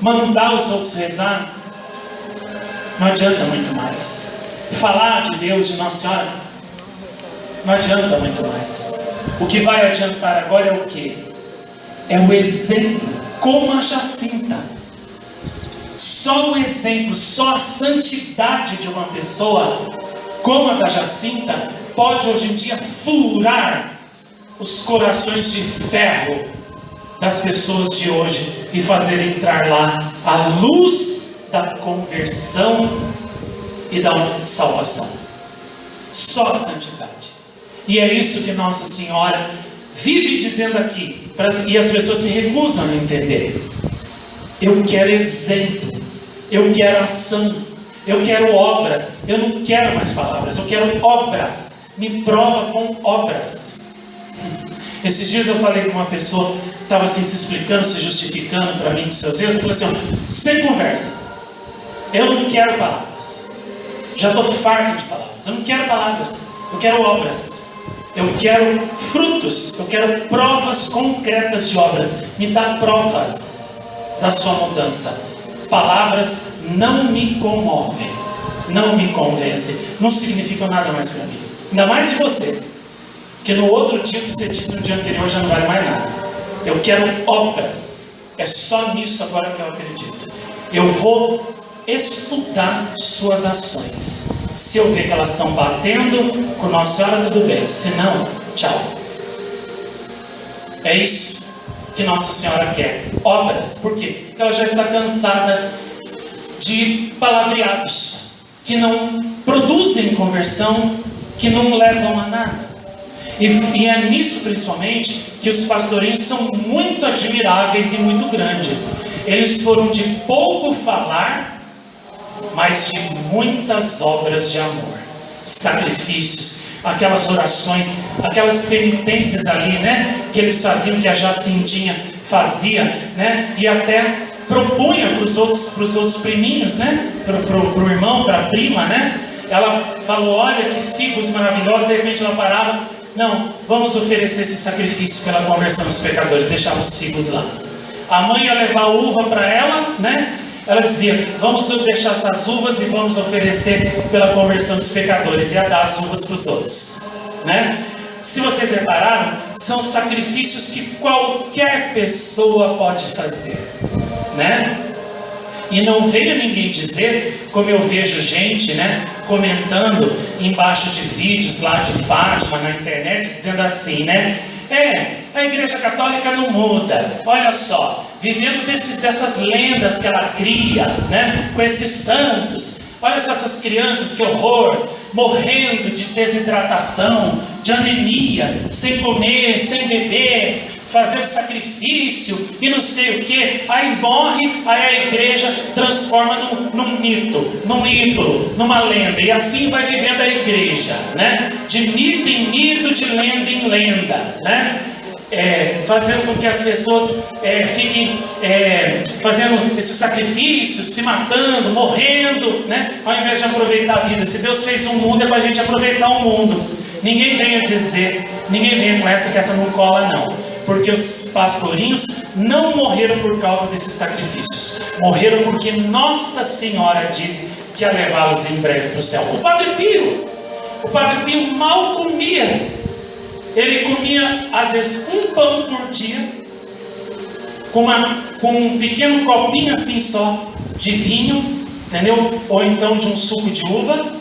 mandar os outros rezar, não adianta muito mais. Falar de Deus, de Nossa Senhora, não adianta muito mais. O que vai adiantar agora é o quê? É o exemplo, como a Jacinta. Só o exemplo, só a santidade de uma pessoa, como a da Jacinta, pode hoje em dia furar os corações de ferro das pessoas de hoje e fazer entrar lá a luz da conversão e da salvação. Só a santidade. E é isso que Nossa Senhora vive dizendo aqui, e as pessoas se recusam a entender. Eu quero exemplo, eu quero ação, eu quero obras, eu não quero mais palavras, eu quero obras. Me prova com obras. Esses dias eu falei com uma pessoa que estava assim se explicando, se justificando para mim dos seus erros. Eu falei assim, sem conversa, eu não quero palavras, já estou farto de palavras, eu não quero palavras, eu quero obras, eu quero frutos, eu quero provas concretas de obras. Me dá provas da sua mudança. Palavras não me comovem, não me convencem, não significam nada mais para mim. Ainda mais de você, que no outro dia que você disse no dia anterior já não vale mais nada. Eu quero obras. É só nisso agora que eu acredito. Eu vou estudar suas ações. Se eu ver que elas estão batendo com Nossa Senhora, tudo bem. Se não, tchau. É isso que Nossa Senhora quer. Obras. Por quê? Porque ela já está cansada de palavreados que não produzem conversão, que não levam a nada. E é nisso principalmente que os pastorinhos são muito admiráveis e muito grandes. Eles foram de pouco falar, mas de muitas obras de amor, sacrifícios, aquelas orações, aquelas penitências ali, né, que eles faziam, que a Jacintinha fazia, né, e até propunha para os outros priminhos, né, para o irmão, para a prima, né. Ela falou, olha que figos maravilhosos. De repente ela parava, não, vamos oferecer esse sacrifício pela conversão dos pecadores. Deixava os figos lá. A mãe ia levar uva para ela, né? Ela dizia, vamos deixar essas uvas e vamos oferecer pela conversão dos pecadores. Ia dar as uvas para os outros, né? Se vocês repararam, são sacrifícios que qualquer pessoa pode fazer, né? E não venha ninguém dizer, como eu vejo gente, né, comentando embaixo de vídeos lá de Fátima na internet, dizendo assim, né, a Igreja Católica não muda, olha só, vivendo dessas lendas que ela cria, né, com esses santos, olha só essas crianças, que horror, morrendo de desidratação, de anemia, sem comer, sem beber, fazendo sacrifício e não sei o que, aí morre, aí a igreja transforma num mito, num ídolo, numa lenda, e assim vai vivendo a igreja, né? De mito em mito, de lenda em lenda, né? Fazendo com que as pessoas fiquem fazendo esses sacrifícios, se matando, morrendo, né? Ao invés de aproveitar a vida. Se Deus fez um mundo, é para a gente aproveitar o mundo. Ninguém venha dizer, ninguém venha com essa, que essa não cola não. Porque os pastorinhos não morreram por causa desses sacrifícios. Morreram porque Nossa Senhora disse que ia levá-los em breve para o céu. O Padre Pio mal comia. Ele comia às vezes um pão por dia, com um pequeno copinho assim só de vinho, entendeu? Ou então de um suco de uva.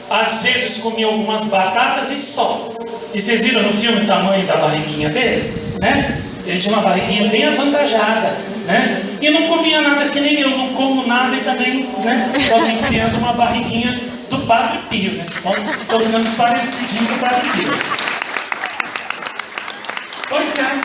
Às vezes comia algumas batatas e só. E vocês viram no filme o tamanho da barriguinha dele, né? Ele tinha uma barriguinha bem avantajada, né? E não comia nada, que nem eu, não como nada e também, né? Estou criando uma barriguinha do Padre Pio. Nesse ponto estou ficando parecidinho com o Padre Pio. Pois é.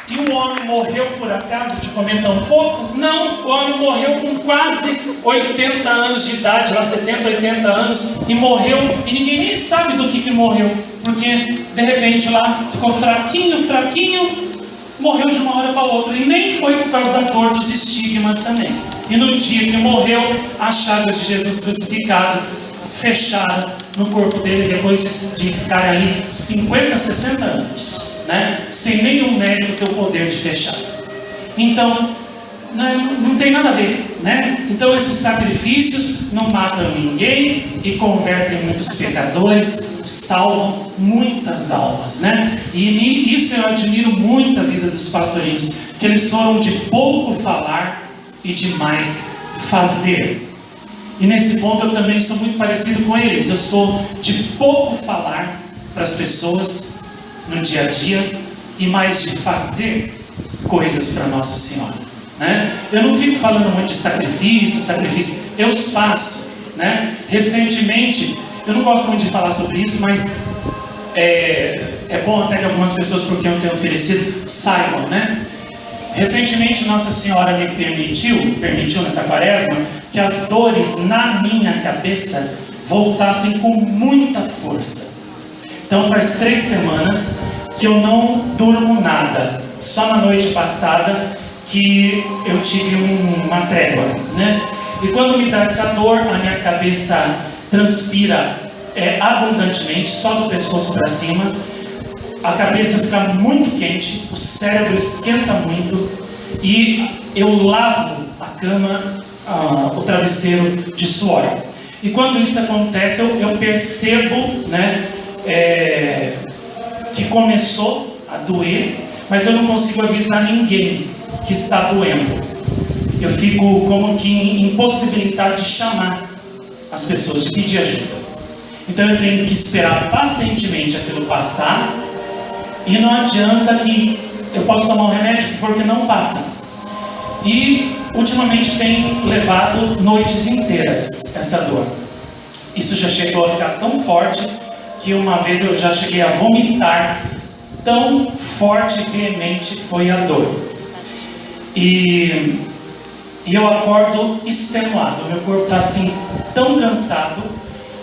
E o homem morreu por acaso de comer tão pouco? Não, o homem morreu com quase 80 anos de idade, lá 70, 80 anos, e morreu, e ninguém nem sabe do que morreu, porque de repente lá ficou fraquinho, morreu de uma hora para outra, e nem foi por causa da dor dos estigmas também. E no dia que morreu, as chagas de Jesus crucificado fecharam no corpo dele, depois de ficar ali 50, 60 anos, né? Sem nenhum médico ter o poder de fechar. Então, não tem nada a ver, né? Então esses sacrifícios não matam ninguém e convertem muitos pecadores, salvam muitas almas, né? E isso eu admiro muito a vida dos pastorinhos, que eles foram de pouco falar e de mais fazer. E nesse ponto eu também sou muito parecido com eles. Eu sou de pouco falar para as pessoas no dia a dia e mais de fazer coisas para Nossa Senhora, né? Eu não fico falando muito de sacrifício, eu os faço, né? Recentemente, eu não gosto muito de falar sobre isso, mas é bom até que algumas pessoas, porque eu tenho oferecido, saibam, né? Recentemente Nossa Senhora me permitiu nessa quaresma, que as dores na minha cabeça voltassem com muita força. Então faz 3 semanas que eu não durmo nada. Só na noite passada que eu tive uma trégua, né? E quando me dá essa dor, a minha cabeça transpira abundantemente, só do pescoço para cima. A cabeça fica muito quente, o cérebro esquenta muito e eu lavo a cama, o travesseiro de suor. E quando isso acontece, eu percebo, né, que começou a doer, mas eu não consigo avisar ninguém que está doendo. Eu fico como que impossibilitado de chamar as pessoas, de pedir ajuda. Então eu tenho que esperar pacientemente aquilo passar. E não adianta que eu posso tomar um remédio que for que não passa. E ultimamente tem levado noites inteiras essa dor. Isso já chegou a ficar tão forte que uma vez eu já cheguei a vomitar. Tão forte e veemente foi a dor. E eu acordo extenuado. Meu corpo está assim tão cansado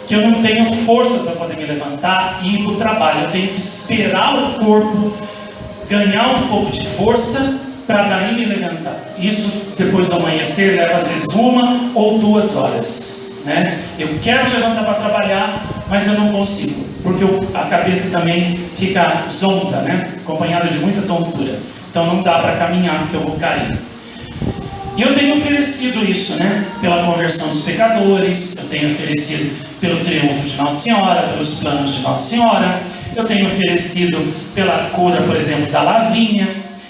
que eu não tenho forças para poder me levantar e ir para o trabalho. Eu tenho que esperar o corpo ganhar um pouco de força para daí me levantar. Isso depois do amanhecer leva às vezes 1 ou 2 horas, né? Eu quero levantar para trabalhar, mas eu não consigo, porque a cabeça também fica zonza, né? Acompanhada de muita tontura. Então não dá para caminhar porque eu vou cair. E eu tenho oferecido isso, né? Pela conversão dos pecadores, eu tenho oferecido pelo triunfo de Nossa Senhora, pelos planos de Nossa Senhora, eu tenho oferecido pela cura, por exemplo, da Lavínia,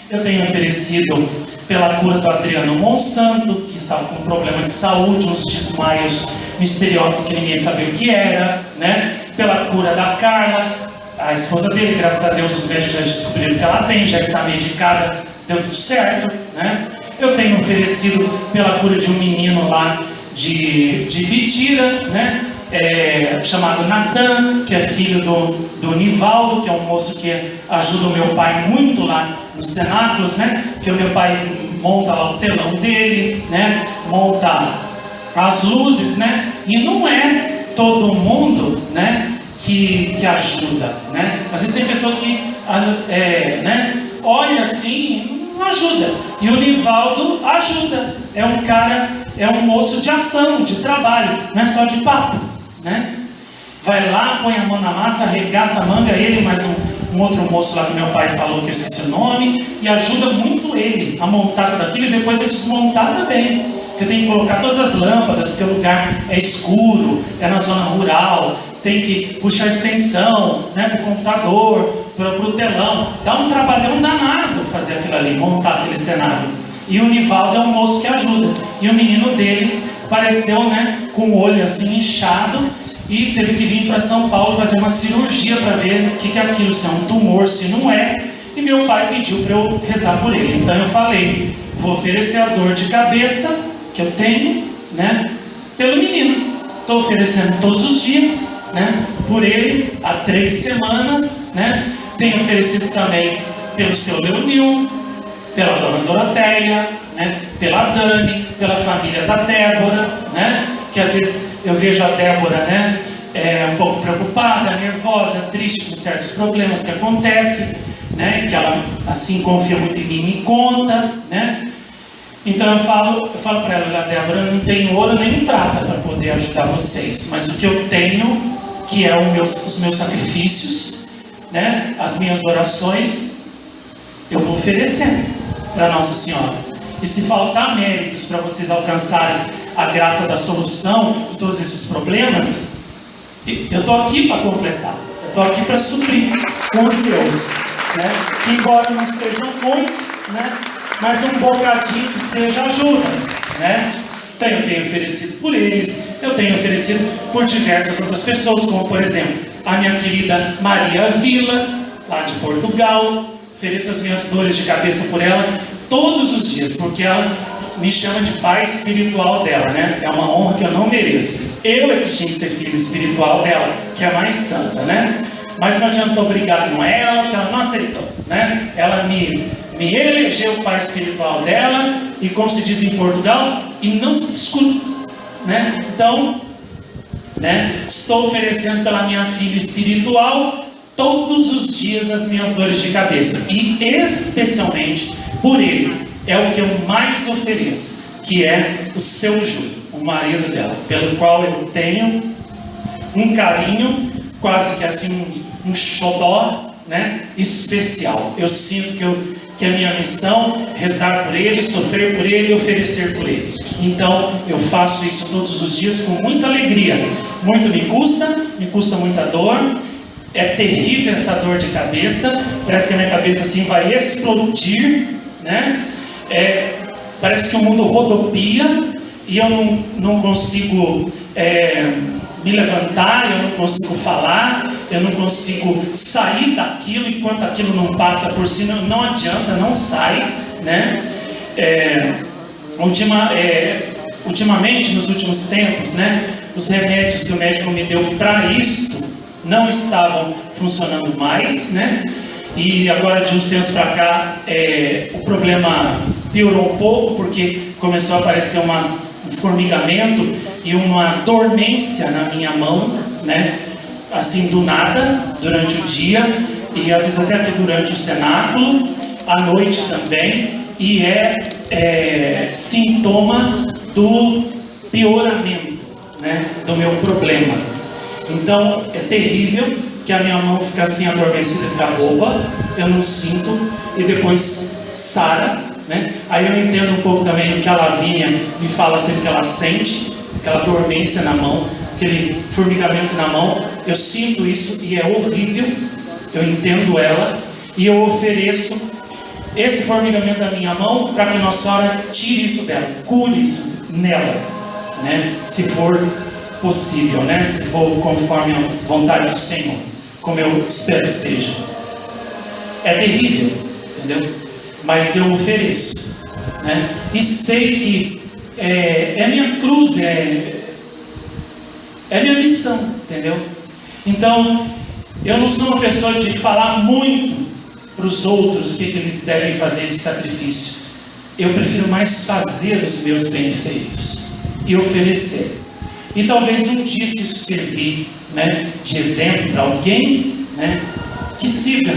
eu tenho oferecido pela cura do Adriano Monsanto, que estava com um problema de saúde, uns desmaios misteriosos que ninguém sabia o que era, né? Pela cura da Carla, a esposa dele, graças a Deus os médicos já descobriram que ela tem, já está medicada, deu tudo certo, né? Eu tenho oferecido pela cura de um menino lá de Bitira, né? Chamado Natan, que é filho do Nivaldo, que é um moço que ajuda o meu pai muito lá nos cenáculos, né? Porque o meu pai monta lá o telão dele, né? Monta as luzes, né? E não é todo mundo, né, que ajuda, né? Às vezes tem pessoa que né, olha assim, não ajuda. E o Nivaldo ajuda. É um cara, é um moço de ação, de trabalho, não é só de papo, né? Vai lá, põe a mão na massa, arregaça a manga, ele mais um outro moço lá que meu pai falou que eu esqueci o nome, e ajuda muito ele a montar tudo aquilo e depois a desmontar também. Porque tem que colocar todas as lâmpadas, porque o lugar é escuro, é na zona rural, tem que puxar extensão, né, para o computador, para o telão. Dá um trabalhão danado fazer aquilo ali, montar aquele cenário. E o Nivaldo é um moço que ajuda. E o menino dele apareceu, né, com o olho assim inchado e teve que vir para São Paulo fazer uma cirurgia para ver o que é aquilo, se é um tumor, se não é. E meu pai pediu para eu rezar por ele. Então eu falei, vou oferecer a dor de cabeça que eu tenho, né, pelo menino. Estou oferecendo todos os dias, né, por ele, há 3 semanas, né. Tenho oferecido também pelo seu Leonil, pela dona Doroteia, né? Pela Dani, pela família da Débora, né? Que às vezes eu vejo a Débora, né? Um pouco preocupada, nervosa, triste com certos problemas que acontecem, né? Que ela assim confia muito em mim e me conta, né? Então eu falo para ela, Débora, eu não tenho ouro nem prata para poder ajudar vocês, mas o que eu tenho, que é os meus sacrifícios, né? As minhas orações, eu vou oferecendo para Nossa Senhora. E se faltar méritos para vocês alcançarem a graça da solução de todos esses problemas, eu estou aqui para completar, eu estou aqui para suprir com os meus, né? Que embora não sejam muitos, né? Mas um bocadinho que seja ajuda, né? Então eu tenho oferecido por eles, eu tenho oferecido por diversas outras pessoas, como por exemplo, a minha querida Maria Vilas, lá de Portugal. Ofereço as minhas dores de cabeça por ela todos os dias, porque ela me chama de pai espiritual dela, né? É uma honra que eu não mereço. Eu é que tinha que ser filho espiritual dela, que é a mais santa, né? Mas não adiantou brigar com ela, porque ela não aceitou, né? Ela me elegeu o pai espiritual dela, e como se diz em Portugal, e não se discute, né? Então, né? Estou oferecendo pela minha filha espiritual todos os dias as minhas dores de cabeça, e especialmente por ele, é o que eu mais ofereço, que é o seu Júlio, o marido dela, pelo qual eu tenho um carinho, quase que assim um xodó, né, especial. Eu sinto que a minha missão é rezar por ele, sofrer por ele e oferecer por ele. Então eu faço isso todos os dias com muita alegria. Muito me custa muita dor. É terrível essa dor de cabeça, parece que a minha cabeça assim vai explodir, né? Parece que o mundo rodopia e eu não consigo me levantar, eu não consigo falar, eu não consigo sair daquilo enquanto aquilo não passa por si, não adianta, não sai, né? Ultimamente, nos últimos tempos, né? Os remédios que o médico me deu para isso não estavam funcionando mais, né? E agora de uns tempos para cá o problema piorou um pouco, porque começou a aparecer um formigamento e uma dormência na minha mão, né? Assim do nada, durante o dia, e às vezes até aqui durante o cenáculo, à noite também, e sintoma do pioramento, né? Do meu problema. Então é terrível, que a minha mão fica assim adormecida, fica boba, eu não sinto, e depois sara, né? Aí eu entendo um pouco também o que a Lavínia me fala sempre que ela sente, aquela dormência na mão, aquele formigamento na mão. Eu sinto isso e é horrível, eu entendo ela, e eu ofereço esse formigamento da minha mão para que Nossa Senhora tire isso dela, cure isso nela, né? Se for possível, né? Se for conforme a vontade do Senhor, como eu espero que seja. É terrível, entendeu? Mas eu ofereço, né? E sei que é minha cruz, é minha missão, entendeu? Então, eu não sou uma pessoa de falar muito para os outros o que eles devem fazer de sacrifício. Eu prefiro mais fazer os meus bem-feitos e oferecer. E talvez um dia, se isso servir, né, de exemplo para alguém, né, que siga.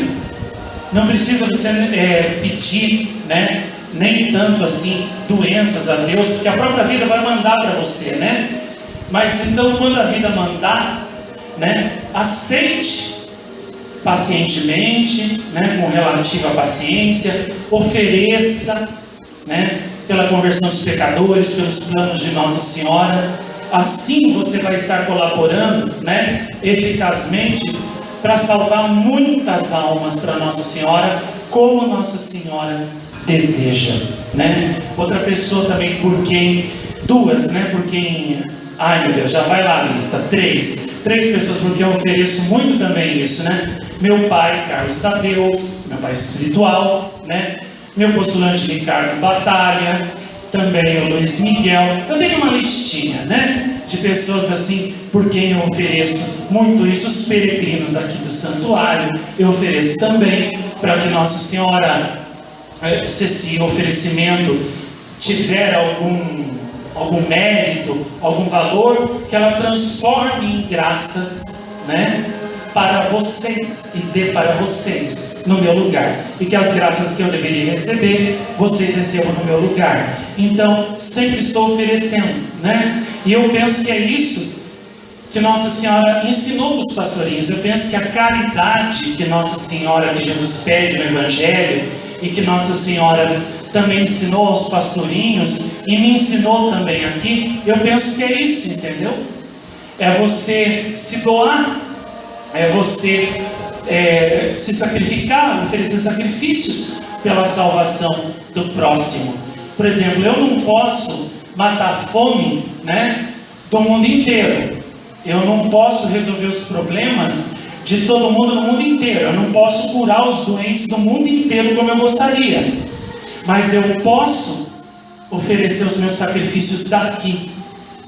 Não precisa você pedir, né, nem tanto assim doenças a Deus, porque a própria vida vai mandar para você, né? Mas então, quando a vida mandar, né, aceite pacientemente, né, com relativa paciência, ofereça, né, pela conversão dos pecadores, pelos planos de Nossa Senhora. Assim você vai estar colaborando, né, eficazmente para salvar muitas almas para Nossa Senhora, como Nossa Senhora deseja, né? Outra pessoa também por quem, ai meu Deus, já vai lá a lista, três pessoas por quem eu ofereço muito também isso, né? Meu pai, Carlos Tadeu, meu pai espiritual, né? Meu postulante Ricardo Batalha, também o Luiz Miguel. Eu tenho uma listinha, né, de pessoas assim por quem eu ofereço muito isso. Os peregrinos aqui do santuário eu ofereço também, para que Nossa Senhora se esse oferecimento tiver algum mérito, algum valor, que ela transforme em graças, né, para vocês, e dê para vocês no meu lugar, e que as graças que eu deveria receber, vocês recebam no meu lugar. Então, sempre estou oferecendo, né? E eu penso que é isso que Nossa Senhora ensinou para os pastorinhos. Eu penso que a caridade que Nossa Senhora, que Jesus pede no Evangelho, e que Nossa Senhora também ensinou aos pastorinhos, e me ensinou também aqui, eu penso que é isso, entendeu? É você se doar, é você se sacrificar, oferecer sacrifícios pela salvação do próximo. Por exemplo, eu não posso matar a fome, né, do mundo inteiro. Eu não posso resolver os problemas de todo mundo no mundo inteiro. Eu não posso curar os doentes do mundo inteiro como eu gostaria. Mas eu posso oferecer os meus sacrifícios daqui,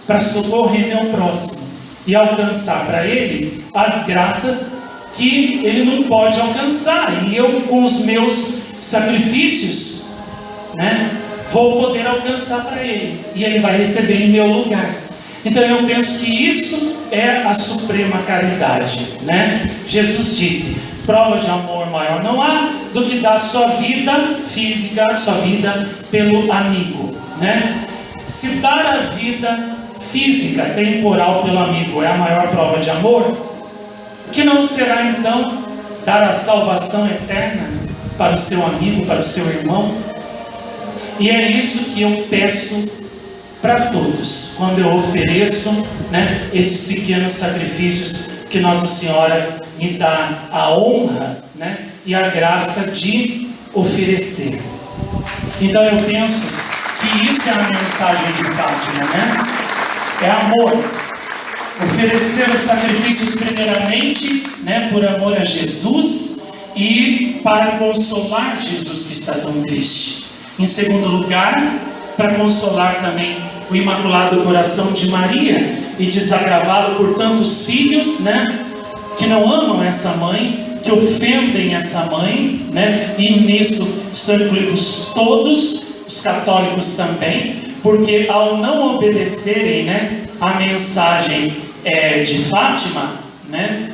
para socorrer meu próximo e alcançar para ele as graças que ele não pode alcançar. E eu, com os meus sacrifícios, né, vou poder alcançar para ele, e ele vai receber em meu lugar. Então eu penso que isso é a suprema caridade, né? Jesus disse: prova de amor maior não há do que dar sua vida física, sua vida pelo amigo, né? Se dar a vida física, temporal, pelo amigo é a maior prova de amor, que não será então dar a salvação eterna para o seu amigo, para o seu irmão? E é isso que eu peço para todos, quando eu ofereço, né, esses pequenos sacrifícios que Nossa Senhora me dá a honra, né, e a graça de oferecer. Então eu penso que isso é a mensagem de Fátima, né? É amor. Oferecer os sacrifícios primeiramente, né, por amor a Jesus e para consolar Jesus que está tão triste. Em segundo lugar, para consolar também o Imaculado Coração de Maria e desagravá-lo por tantos filhos, né, que não amam essa mãe, que ofendem essa mãe, né, e nisso são incluídos todos os católicos também, porque ao não obedecerem, né, a mensagem de Fátima, né,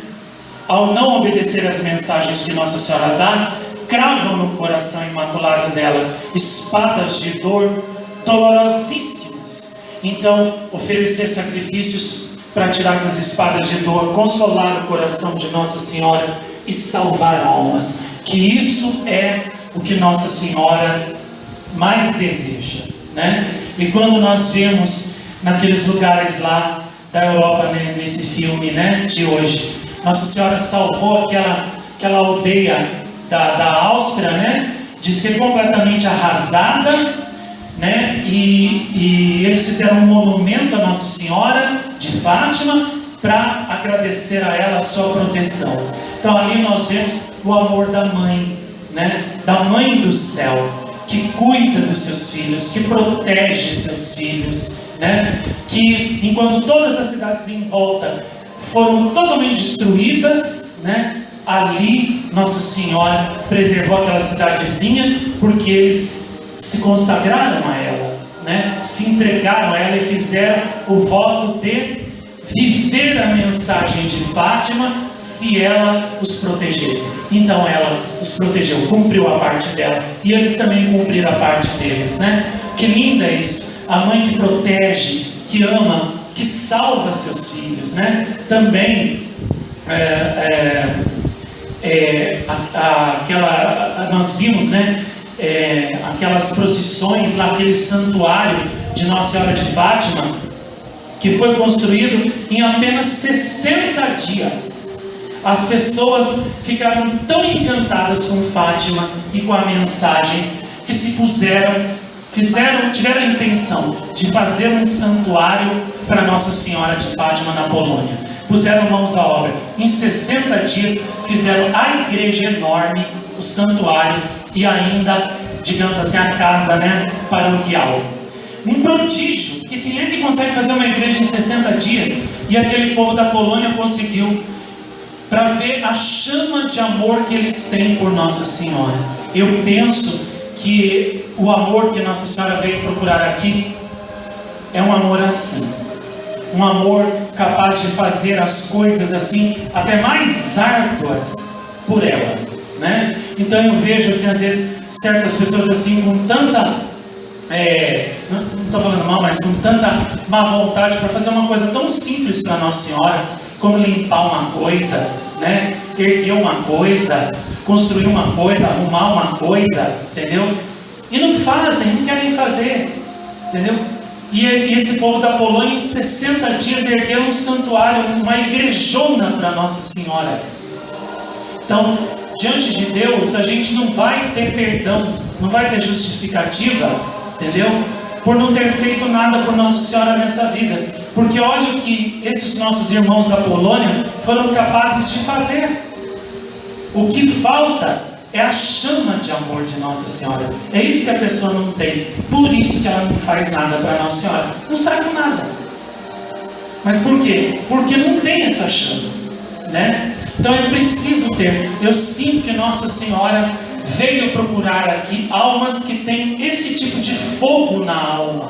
ao não obedecer as mensagens que Nossa Senhora dá, cravam no coração imaculado dela espadas de dor dolorosíssimas. Então, oferecer sacrifícios para tirar essas espadas de dor, consolar o coração de Nossa Senhora e salvar almas, que isso é o que Nossa Senhora mais deseja, né? E quando nós vemos naqueles lugares lá da Europa, né, nesse filme, né, de hoje, Nossa Senhora salvou aquela aldeia da Áustria, né, de ser completamente arrasada, né, e eles fizeram um monumento à Nossa Senhora de Fátima para agradecer a ela a sua proteção. Então ali nós vemos o amor da mãe, né, da mãe do céu, que cuida dos seus filhos, que protege seus filhos, né, que enquanto todas as cidades em volta foram totalmente destruídas, né, ali Nossa Senhora preservou aquela cidadezinha, porque eles se consagraram a ela, né, se entregaram a ela e fizeram o voto de viver a mensagem de Fátima se ela os protegesse. Então ela os protegeu, cumpriu a parte dela, e eles também cumpriram a parte deles, né? Que linda é isso, a mãe que protege, que ama, que salva seus filhos, né? Também nós vimos, né, aquelas procissões lá, aquele santuário de Nossa Senhora de Fátima, que foi construído em apenas 60 dias. As pessoas ficaram tão encantadas com Fátima e com a mensagem, que se tiveram a intenção de fazer um santuário para Nossa Senhora de Fátima na Polônia. Puseram mãos à obra. Em 60 dias fizeram a igreja enorme, o santuário e ainda, digamos assim, a casa, né, paroquial. Um prodígio, porque quem é que consegue fazer uma igreja em 60 dias? E aquele povo da Polônia conseguiu, para ver a chama de amor que eles têm por Nossa Senhora. Eu penso que o amor que Nossa Senhora veio procurar aqui é um amor assim, um amor capaz de fazer as coisas assim, até mais árduas por ela, né? Então eu vejo assim, às vezes, certas pessoas assim com tanta, não estou falando mal, mas com tanta má vontade para fazer uma coisa tão simples para Nossa Senhora, como limpar uma coisa, né? Erguer uma coisa, construir uma coisa, arrumar uma coisa, entendeu? E não fazem, não querem fazer, entendeu? E esse povo da Polônia, em 60 dias, ergueu um santuário, uma igrejona para Nossa Senhora. Então, diante de Deus, a gente não vai ter perdão, não vai ter justificativa, entendeu? Por não ter feito nada por Nossa Senhora nessa vida. Porque olha o que esses nossos irmãos da Polônia foram capazes de fazer. O que falta é a chama de amor de Nossa Senhora. É isso que a pessoa não tem. Por isso que ela não faz nada para Nossa Senhora. Não sai com nada. Mas por quê? Porque não tem essa chama, né? Então é preciso ter. Eu sinto que Nossa Senhora veio procurar aqui almas que têm esse tipo de fogo na alma.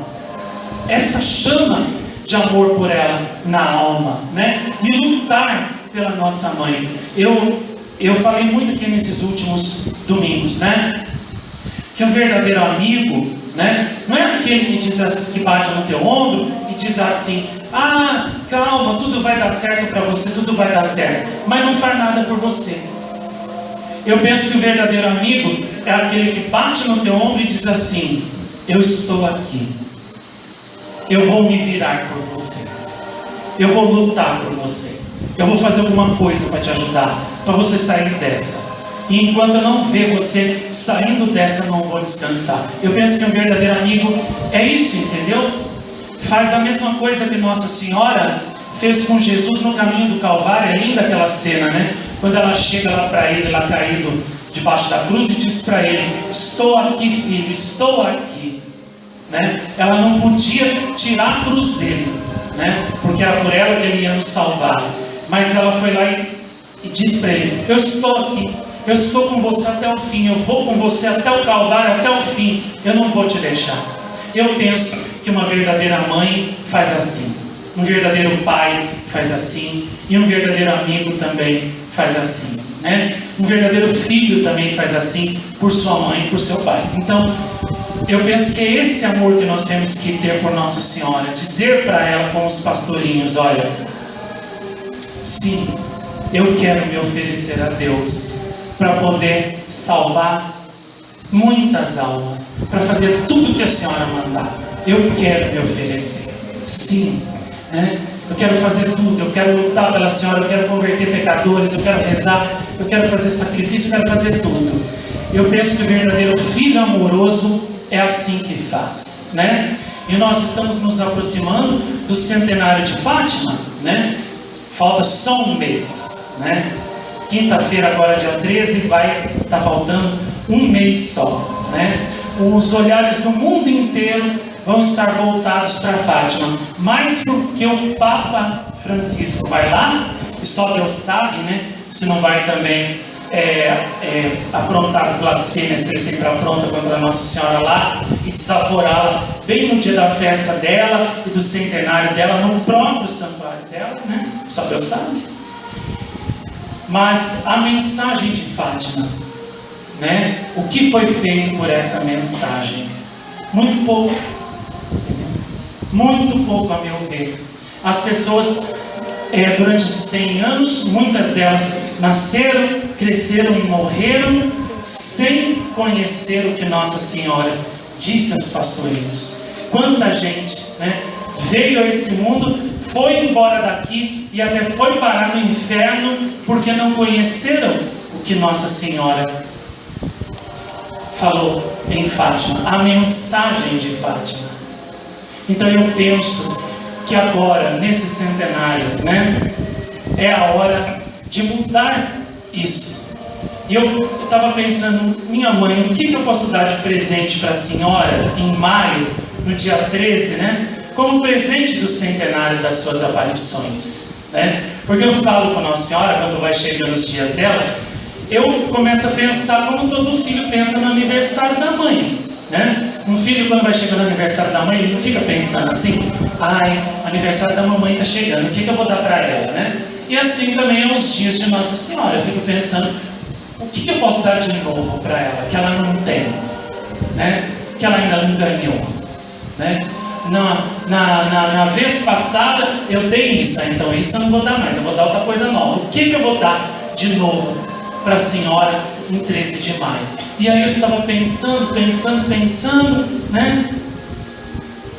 Essa chama de amor por ela na alma, né? E lutar pela nossa mãe. Eu falei muito aqui nesses últimos domingos, né? Que um verdadeiro amigo, né? Não é aquele que diz assim, que bate no teu ombro e diz assim: ah, calma, tudo vai dar certo para você, tudo vai dar certo, mas não faz nada por você. Eu penso que o verdadeiro amigo é aquele que bate no teu ombro e diz assim: eu estou aqui, eu vou me virar por você, eu vou lutar por você, eu vou fazer alguma coisa para te ajudar, para você sair dessa. E enquanto eu não ver você saindo dessa, eu não vou descansar. Eu penso que um verdadeiro amigo é isso, entendeu? Faz a mesma coisa que Nossa Senhora fez com Jesus no caminho do Calvário. É linda aquela cena, né? Quando ela chega lá para ele, lá caído debaixo da cruz, e diz para ele: estou aqui, filho, estou aqui, né? Ela não podia tirar a cruz dele, né? Porque era por ela que ele ia nos salvar. Mas ela foi lá e disse para ele: eu estou aqui, eu estou com você até o fim, eu vou com você até o Calvário, até o fim, eu não vou te deixar. Eu penso que uma verdadeira mãe faz assim, um verdadeiro pai faz assim, e um verdadeiro amigo também faz assim, né? Um verdadeiro filho também faz assim por sua mãe e por seu pai. Então, eu penso que é esse amor que nós temos que ter por Nossa Senhora, dizer para ela como os pastorinhos: olha, sim, eu quero me oferecer a Deus para poder salvar muitas almas, para fazer tudo que a senhora mandar. Eu quero me oferecer, sim, né? Eu quero fazer tudo, eu quero lutar pela senhora, eu quero converter pecadores, eu quero rezar, eu quero fazer sacrifício, eu quero fazer tudo. Eu penso que o verdadeiro filho amoroso é assim que faz, né? E nós estamos nos aproximando do centenário de Fátima, né? Falta só um mês, né? Quinta-feira, agora dia 13, vai estar faltando um mês só, né? Os olhares do mundo inteiro vão estar voltados para Fátima, mas porque o Papa Francisco vai lá, e só Deus sabe, né? Se não vai também aprontar as blasfêmias que ele sempre apronta contra a Nossa Senhora lá, e desaforá-la bem no dia da festa dela e do centenário dela, no próprio santuário dela, né? Só Deus sabe. Mas a mensagem de Fátima, né? O que foi feito por essa mensagem? Muito pouco, muito pouco, a meu ver. As pessoas, durante esses 100 anos, muitas delas nasceram, cresceram e morreram sem conhecer o que Nossa Senhora disse aos pastorinhos. Quanta gente, né, veio a esse mundo, foi embora daqui e até foi parar no inferno porque não conheceram o que Nossa Senhora falou em Fátima, a mensagem de Fátima. Então eu penso que agora, nesse centenário, né, é a hora de mudar isso. E eu estava pensando: minha mãe, o que eu posso dar de presente para a senhora em maio, no dia 13, né? Como presente do centenário das suas aparições, né? Porque eu falo com Nossa Senhora, quando vai chegando os dias dela, eu começo a pensar como todo filho pensa no aniversário da mãe, né? Um filho, quando vai chegar no aniversário da mãe, ele não fica pensando assim: ai, o aniversário da mamãe está chegando, o que eu vou dar para ela, né? E assim também é os dias de Nossa Senhora. Eu fico pensando: o que eu posso dar de novo para ela, que ela não tem, né? Que ela ainda não ganhou, né? Na vez passada eu dei isso, então isso eu não vou dar mais, eu vou dar outra coisa nova. O que eu vou dar de novo para a senhora em 13 de maio? E aí eu estava pensando, né?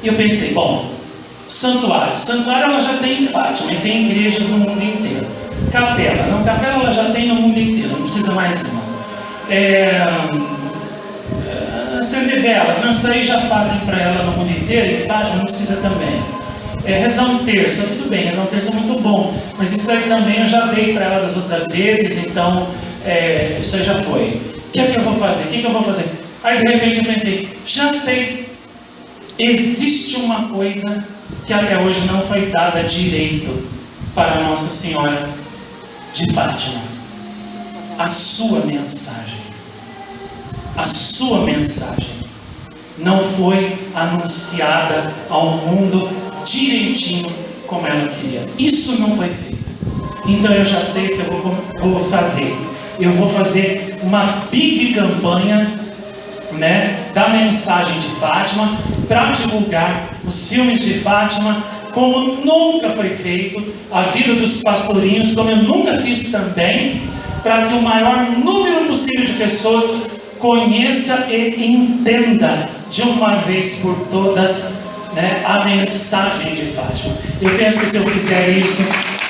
E eu pensei: bom, santuário ela já tem em Fátima e tem igrejas no mundo inteiro. Capela ela já tem no mundo inteiro, não precisa mais uma. Acender velas, não, isso aí já fazem para ela no mundo inteiro, e Fátima não precisa também. Rezar um terço, tudo bem, rezar um terço é muito bom, mas isso aí também eu já dei para ela das outras vezes, então isso aí já foi. O que é que eu vou fazer? Aí de repente eu pensei: já sei, existe uma coisa que até hoje não foi dada direito para Nossa Senhora de Fátima: a sua mensagem. A sua mensagem não foi anunciada ao mundo direitinho como ela queria. Isso não foi feito. Então eu já sei o que eu vou fazer. Eu vou fazer uma big campanha, né, da mensagem de Fátima, para divulgar os filmes de Fátima como nunca foi feito, a vida dos pastorinhos como eu nunca fiz também, para que o maior número possível de pessoas conheça e entenda de uma vez por todas, né, a mensagem de Fátima. Eu penso que se eu fizer isso,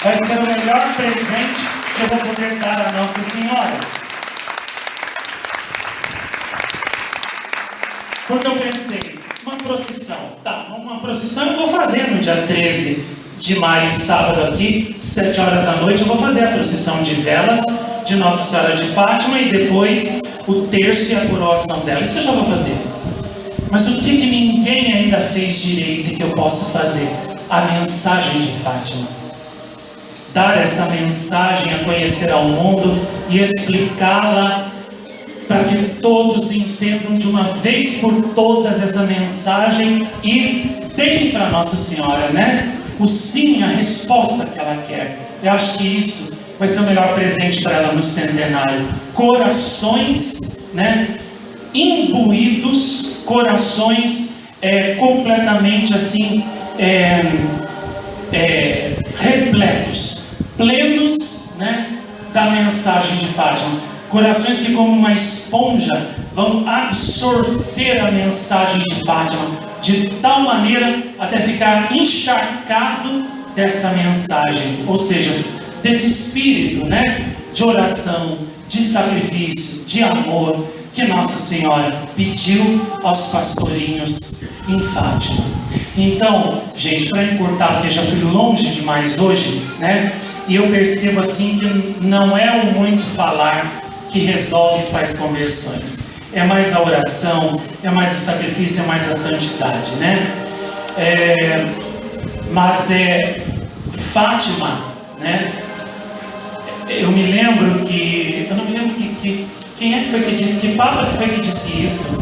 vai ser o melhor presente que eu vou poder dar a Nossa Senhora. Porque eu pensei: uma procissão, uma procissão eu vou fazer no dia 13 de maio, sábado aqui, 7 horas da noite, eu vou fazer a procissão de velas de Nossa Senhora de Fátima e depois o terço e a coroação dela. Isso eu já vou fazer. Mas o que ninguém ainda fez direito e que eu posso fazer? A mensagem de Fátima. Dar essa mensagem a conhecer ao mundo e explicá-la para que todos entendam de uma vez por todas essa mensagem e deem para Nossa Senhora, né? O sim, a resposta que ela quer. Eu acho que isso vai ser o melhor presente para ela no centenário. Corações, né, imbuídos, corações completamente assim, repletos, plenos, né, da mensagem de Fátima. Corações que, como uma esponja, vão absorver a mensagem de Fátima de tal maneira até ficar encharcado dessa mensagem, ou seja, desse espírito, né, de oração, de sacrifício, de amor que Nossa Senhora pediu aos pastorinhos em Fátima. Então, gente, para encurtar, porque já fui longe demais hoje, né, e eu percebo assim que não é o muito falar que resolve e faz conversões. É mais a oração, é mais o sacrifício, é mais a santidade, né? Mas Fátima, né? Eu não me lembro quem é que foi que Papa foi que disse isso?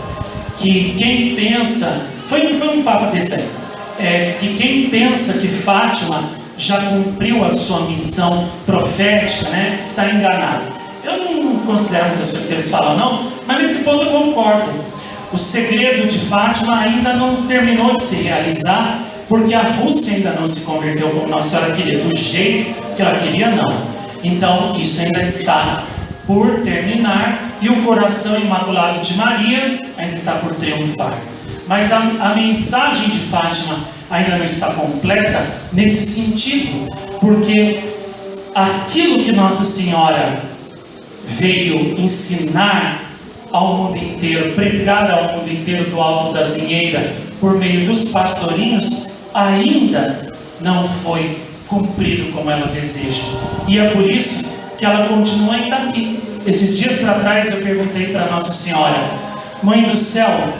Que quem pensa, foi um Papa desse aí, que quem pensa que Fátima já cumpriu a sua missão profética, né, está enganado. Eu não considero muitas coisas que eles falam, não, mas nesse ponto eu concordo. O segredo de Fátima ainda não terminou de se realizar, porque a Rússia ainda não se converteu como Nossa Senhora queria, do jeito que ela queria, não. Então, isso ainda está por terminar, e o coração imaculado de Maria ainda está por triunfar. Mas a mensagem de Fátima ainda não está completa nesse sentido, porque aquilo que Nossa Senhora veio ensinar ao mundo inteiro, pregar ao mundo inteiro do Alto da Zinheira, por meio dos pastorinhos, ainda não foi cumprido como ela deseja. E é por isso que ela continua ainda aqui. Esses dias para trás eu perguntei para Nossa Senhora: Mãe do Céu,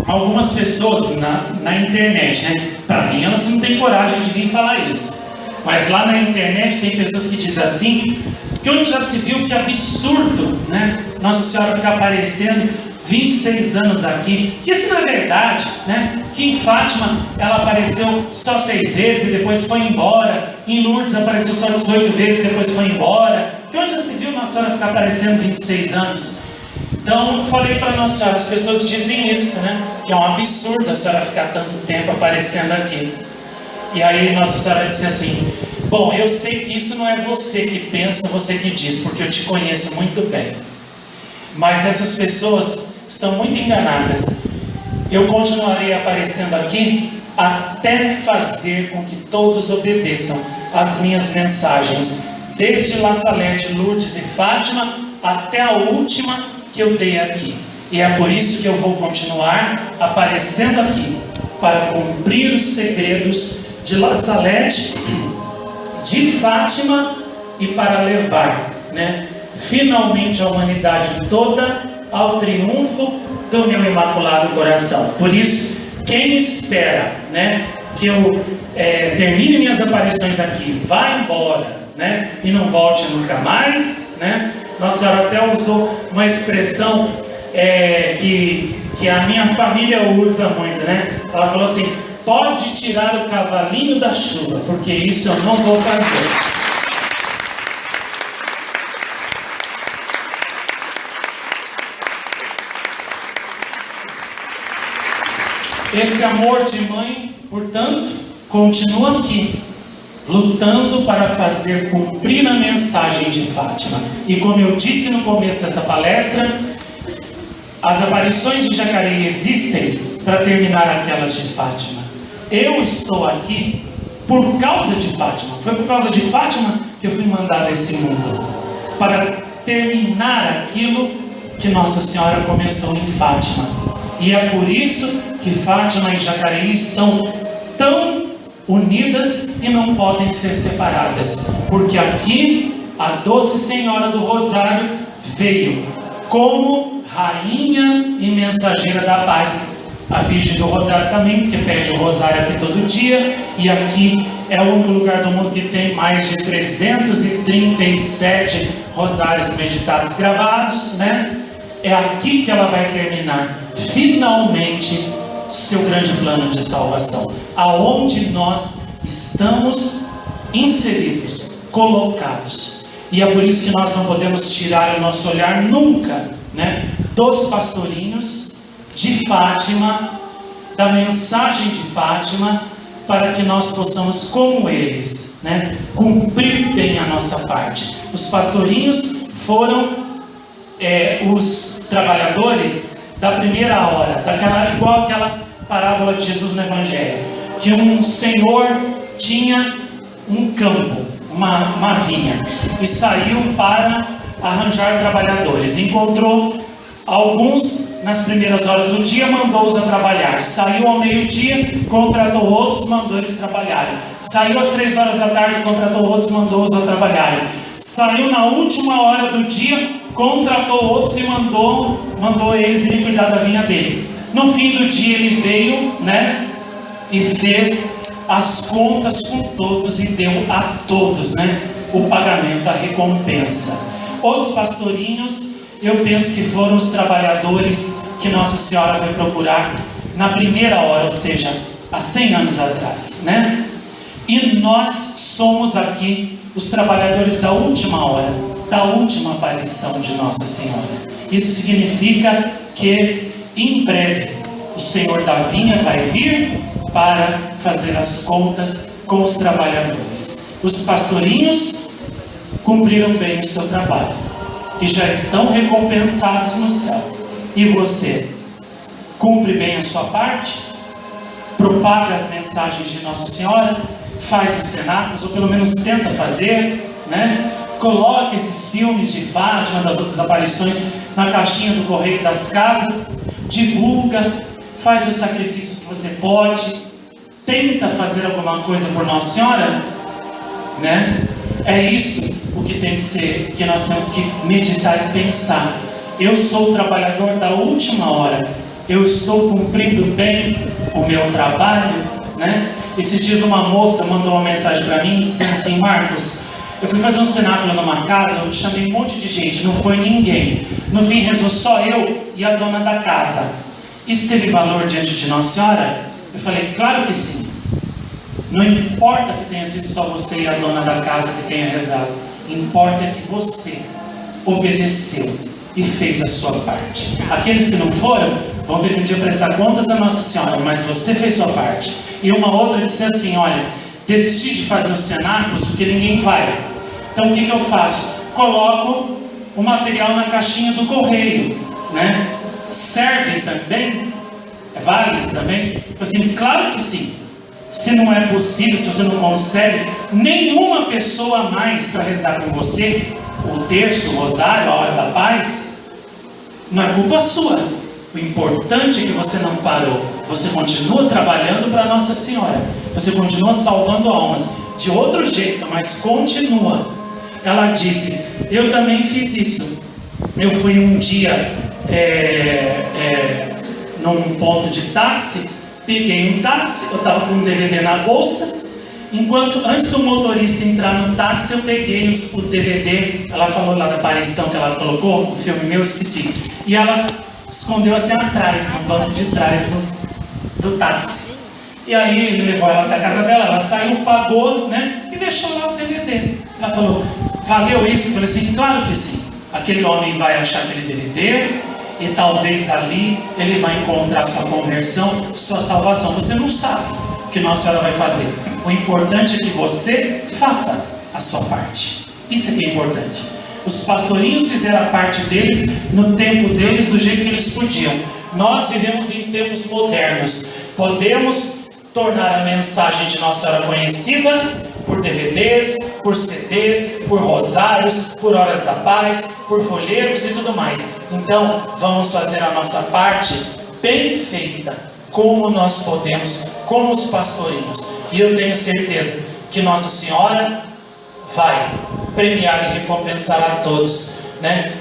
algumas pessoas na internet, né? Para mim elas não têm coragem de vir falar isso, Mas lá na internet tem pessoas que dizem assim, que onde já se viu que absurdo, né? Nossa Senhora ficar aparecendo 26 anos aqui, que isso não é verdade, né? Que em Fátima ela apareceu só 6 vezes e depois foi embora, em Lourdes apareceu só 18 vezes e depois foi embora, que onde já se viu Nossa Senhora ficar aparecendo 26 anos? Então eu falei para Nossa Senhora, as pessoas dizem isso, né? Que é um absurdo a Senhora ficar tanto tempo aparecendo aqui. E aí Nossa Senhora disse assim: bom, eu sei que isso não é você que pensa, você que diz, porque eu te conheço muito bem. Mas essas pessoas estão muito enganadas. Eu continuarei aparecendo aqui até fazer com que todos obedeçam às minhas mensagens, desde La Salete, Lourdes e Fátima, até a última que eu dei aqui. E é por isso que eu vou continuar aparecendo aqui, para cumprir os segredos de La Salete, de Fátima, e para levar, né, finalmente a humanidade toda ao triunfo do meu Imaculado Coração. Por isso, quem espera, né, que eu termine minhas aparições aqui, vá embora, né, e não volte nunca mais, né? Nossa Senhora até usou uma expressão que a minha família usa muito, né? Ela falou assim: pode tirar o cavalinho da chuva, porque isso eu não vou fazer. Esse amor de mãe, portanto, continua aqui, lutando para fazer cumprir a mensagem de Fátima. E como eu disse no começo dessa palestra, as aparições de Jacareí existem para terminar aquelas de Fátima. Eu estou aqui por causa de Fátima. Foi por causa de Fátima que eu fui mandado a esse mundo, para terminar aquilo que Nossa Senhora começou em Fátima. E é por isso que Fátima e Jacareí estão tão unidas e não podem ser separadas, porque aqui a Doce Senhora do Rosário veio como rainha e mensageira da paz. A Virgem do Rosário também, porque pede o rosário aqui todo dia, e aqui é o único lugar do mundo que tem mais de 337 rosários meditados gravados, né? É aqui que ela vai terminar finalmente seu grande plano de salvação, aonde nós estamos inseridos, colocados. E é por isso que nós não podemos tirar o nosso olhar nunca, né, dos pastorinhos de Fátima, da mensagem de Fátima, para que nós possamos, como eles, né, cumprir bem a nossa parte. Os pastorinhos foram os trabalhadores da primeira hora, igual aquela parábola de Jesus no Evangelho, que um senhor tinha um campo, uma vinha, e saiu para arranjar trabalhadores. Encontrou alguns nas primeiras horas do dia, mandou-os a trabalhar. Saiu ao meio-dia, contratou outros, mandou eles trabalharem. Saiu às 3 horas da tarde, contratou outros, mandou-os a trabalharem. Saiu na última hora do dia, contratou outros e mandou eles irem cuidar da vinha dele. No fim do dia ele veio, né, e fez as contas com todos e deu a todos, né, o pagamento, a recompensa. Os pastorinhos, eu penso que foram os trabalhadores que Nossa Senhora vai procurar na primeira hora, ou seja, há 100 anos atrás, né? E nós somos aqui os trabalhadores da última hora, da última aparição de Nossa Senhora. Isso significa que em breve o Senhor da vinha vai vir para fazer as contas com os trabalhadores. Os pastorinhos cumpriram bem o seu trabalho e já estão recompensados no céu. E você cumpre bem a sua parte? Propaga as mensagens de Nossa Senhora? Faz os cenáculos, ou pelo menos tenta fazer, né? Coloque esses filmes de Fátima, das outras aparições, na caixinha do correio das casas, divulga, faz os sacrifícios que você pode, tenta fazer alguma coisa por Nossa Senhora, né? É isso o que tem que ser, que nós temos que meditar e pensar. Eu sou o trabalhador da última hora, eu estou cumprindo bem o meu trabalho, né? Esses dias uma moça mandou uma mensagem para mim, dizendo assim: Marcos, eu fui fazer um cenáculo numa casa, eu chamei um monte de gente, não foi ninguém. No fim rezou só eu e a dona da casa. Isso teve valor diante de Nossa Senhora? Eu falei: claro que sim. Não importa que tenha sido só você e a dona da casa que tenha rezado. Importa que você obedeceu e fez a sua parte. Aqueles que não foram vão ter que um dia prestar contas a Nossa Senhora, mas você fez sua parte. E uma outra disse assim: olha, desisti de fazer os cenáculos porque ninguém vai. Então o que eu faço? Coloco o material na caixinha do correio, né? Serve também? É válido também? Assim, claro que sim. Se não é possível, se você não consegue nenhuma pessoa a mais para rezar com você, o terço, o rosário, a hora da paz, não é culpa sua. O importante é que você não parou. Você continua trabalhando para Nossa Senhora. Você continua salvando almas. De outro jeito, mas continua. Ela disse: eu também fiz isso. Eu fui um dia num ponto de táxi, peguei um táxi, eu estava com um DVD na bolsa. Antes do motorista entrar no táxi, eu peguei o DVD. Ela falou lá da aparição que ela colocou, o filme meu, eu esqueci. E ela escondeu assim atrás, no banco de trás do táxi. E aí ele levou ela para casa dela, ela saiu, pagou, né? E deixou lá o DVD. Ela falou: valeu isso? Eu falei assim: claro que sim. Aquele homem vai achar aquele DVD e talvez ali ele vai encontrar sua conversão, sua salvação. Você não sabe o que Nossa Senhora vai fazer. O importante é que você faça a sua parte. Isso é que é importante. Os pastorinhos fizeram a parte deles no tempo deles, do jeito que eles podiam. Nós vivemos em tempos modernos. Podemos tornar a mensagem de Nossa Senhora conhecida por DVDs, por CDs, por rosários, por horas da paz, por folhetos e tudo mais. Então, vamos fazer a nossa parte bem feita, como nós podemos, como os pastorinhos. E eu tenho certeza que Nossa Senhora vai premiar e recompensar a todos, né?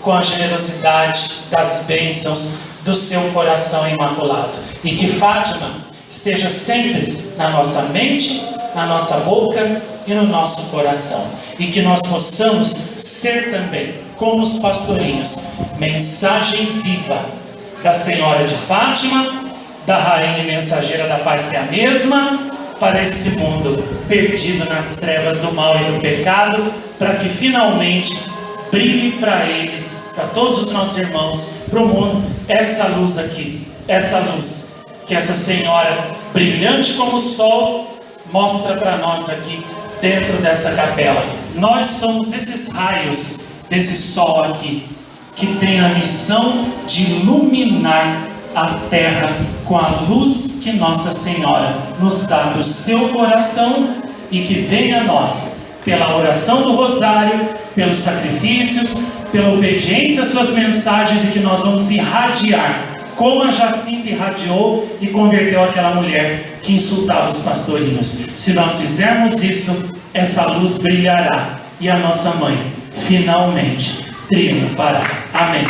Com a generosidade das bênçãos do seu coração imaculado. E que Fátima esteja sempre na nossa mente, na nossa boca e no nosso coração. E que nós possamos ser também, como os pastorinhos, mensagem viva da Senhora de Fátima, da Rainha e Mensageira da Paz, que é a mesma, para esse mundo perdido nas trevas do mal e do pecado, para que finalmente brilhe para eles, para todos os nossos irmãos, para o mundo, essa luz aqui, essa luz que essa Senhora, brilhante como o sol, mostra para nós aqui dentro dessa capela. Nós somos esses raios desse sol aqui, que tem a missão de iluminar a terra com a luz que Nossa Senhora nos dá do seu coração, e que venha a nós pela oração do rosário, pelos sacrifícios, pela obediência às suas mensagens, e que nós vamos irradiar como a Jacinta irradiou e converteu aquela mulher que insultava os pastorinhos. Se nós fizermos isso, essa luz brilhará e a nossa mãe finalmente triunfará. Amém.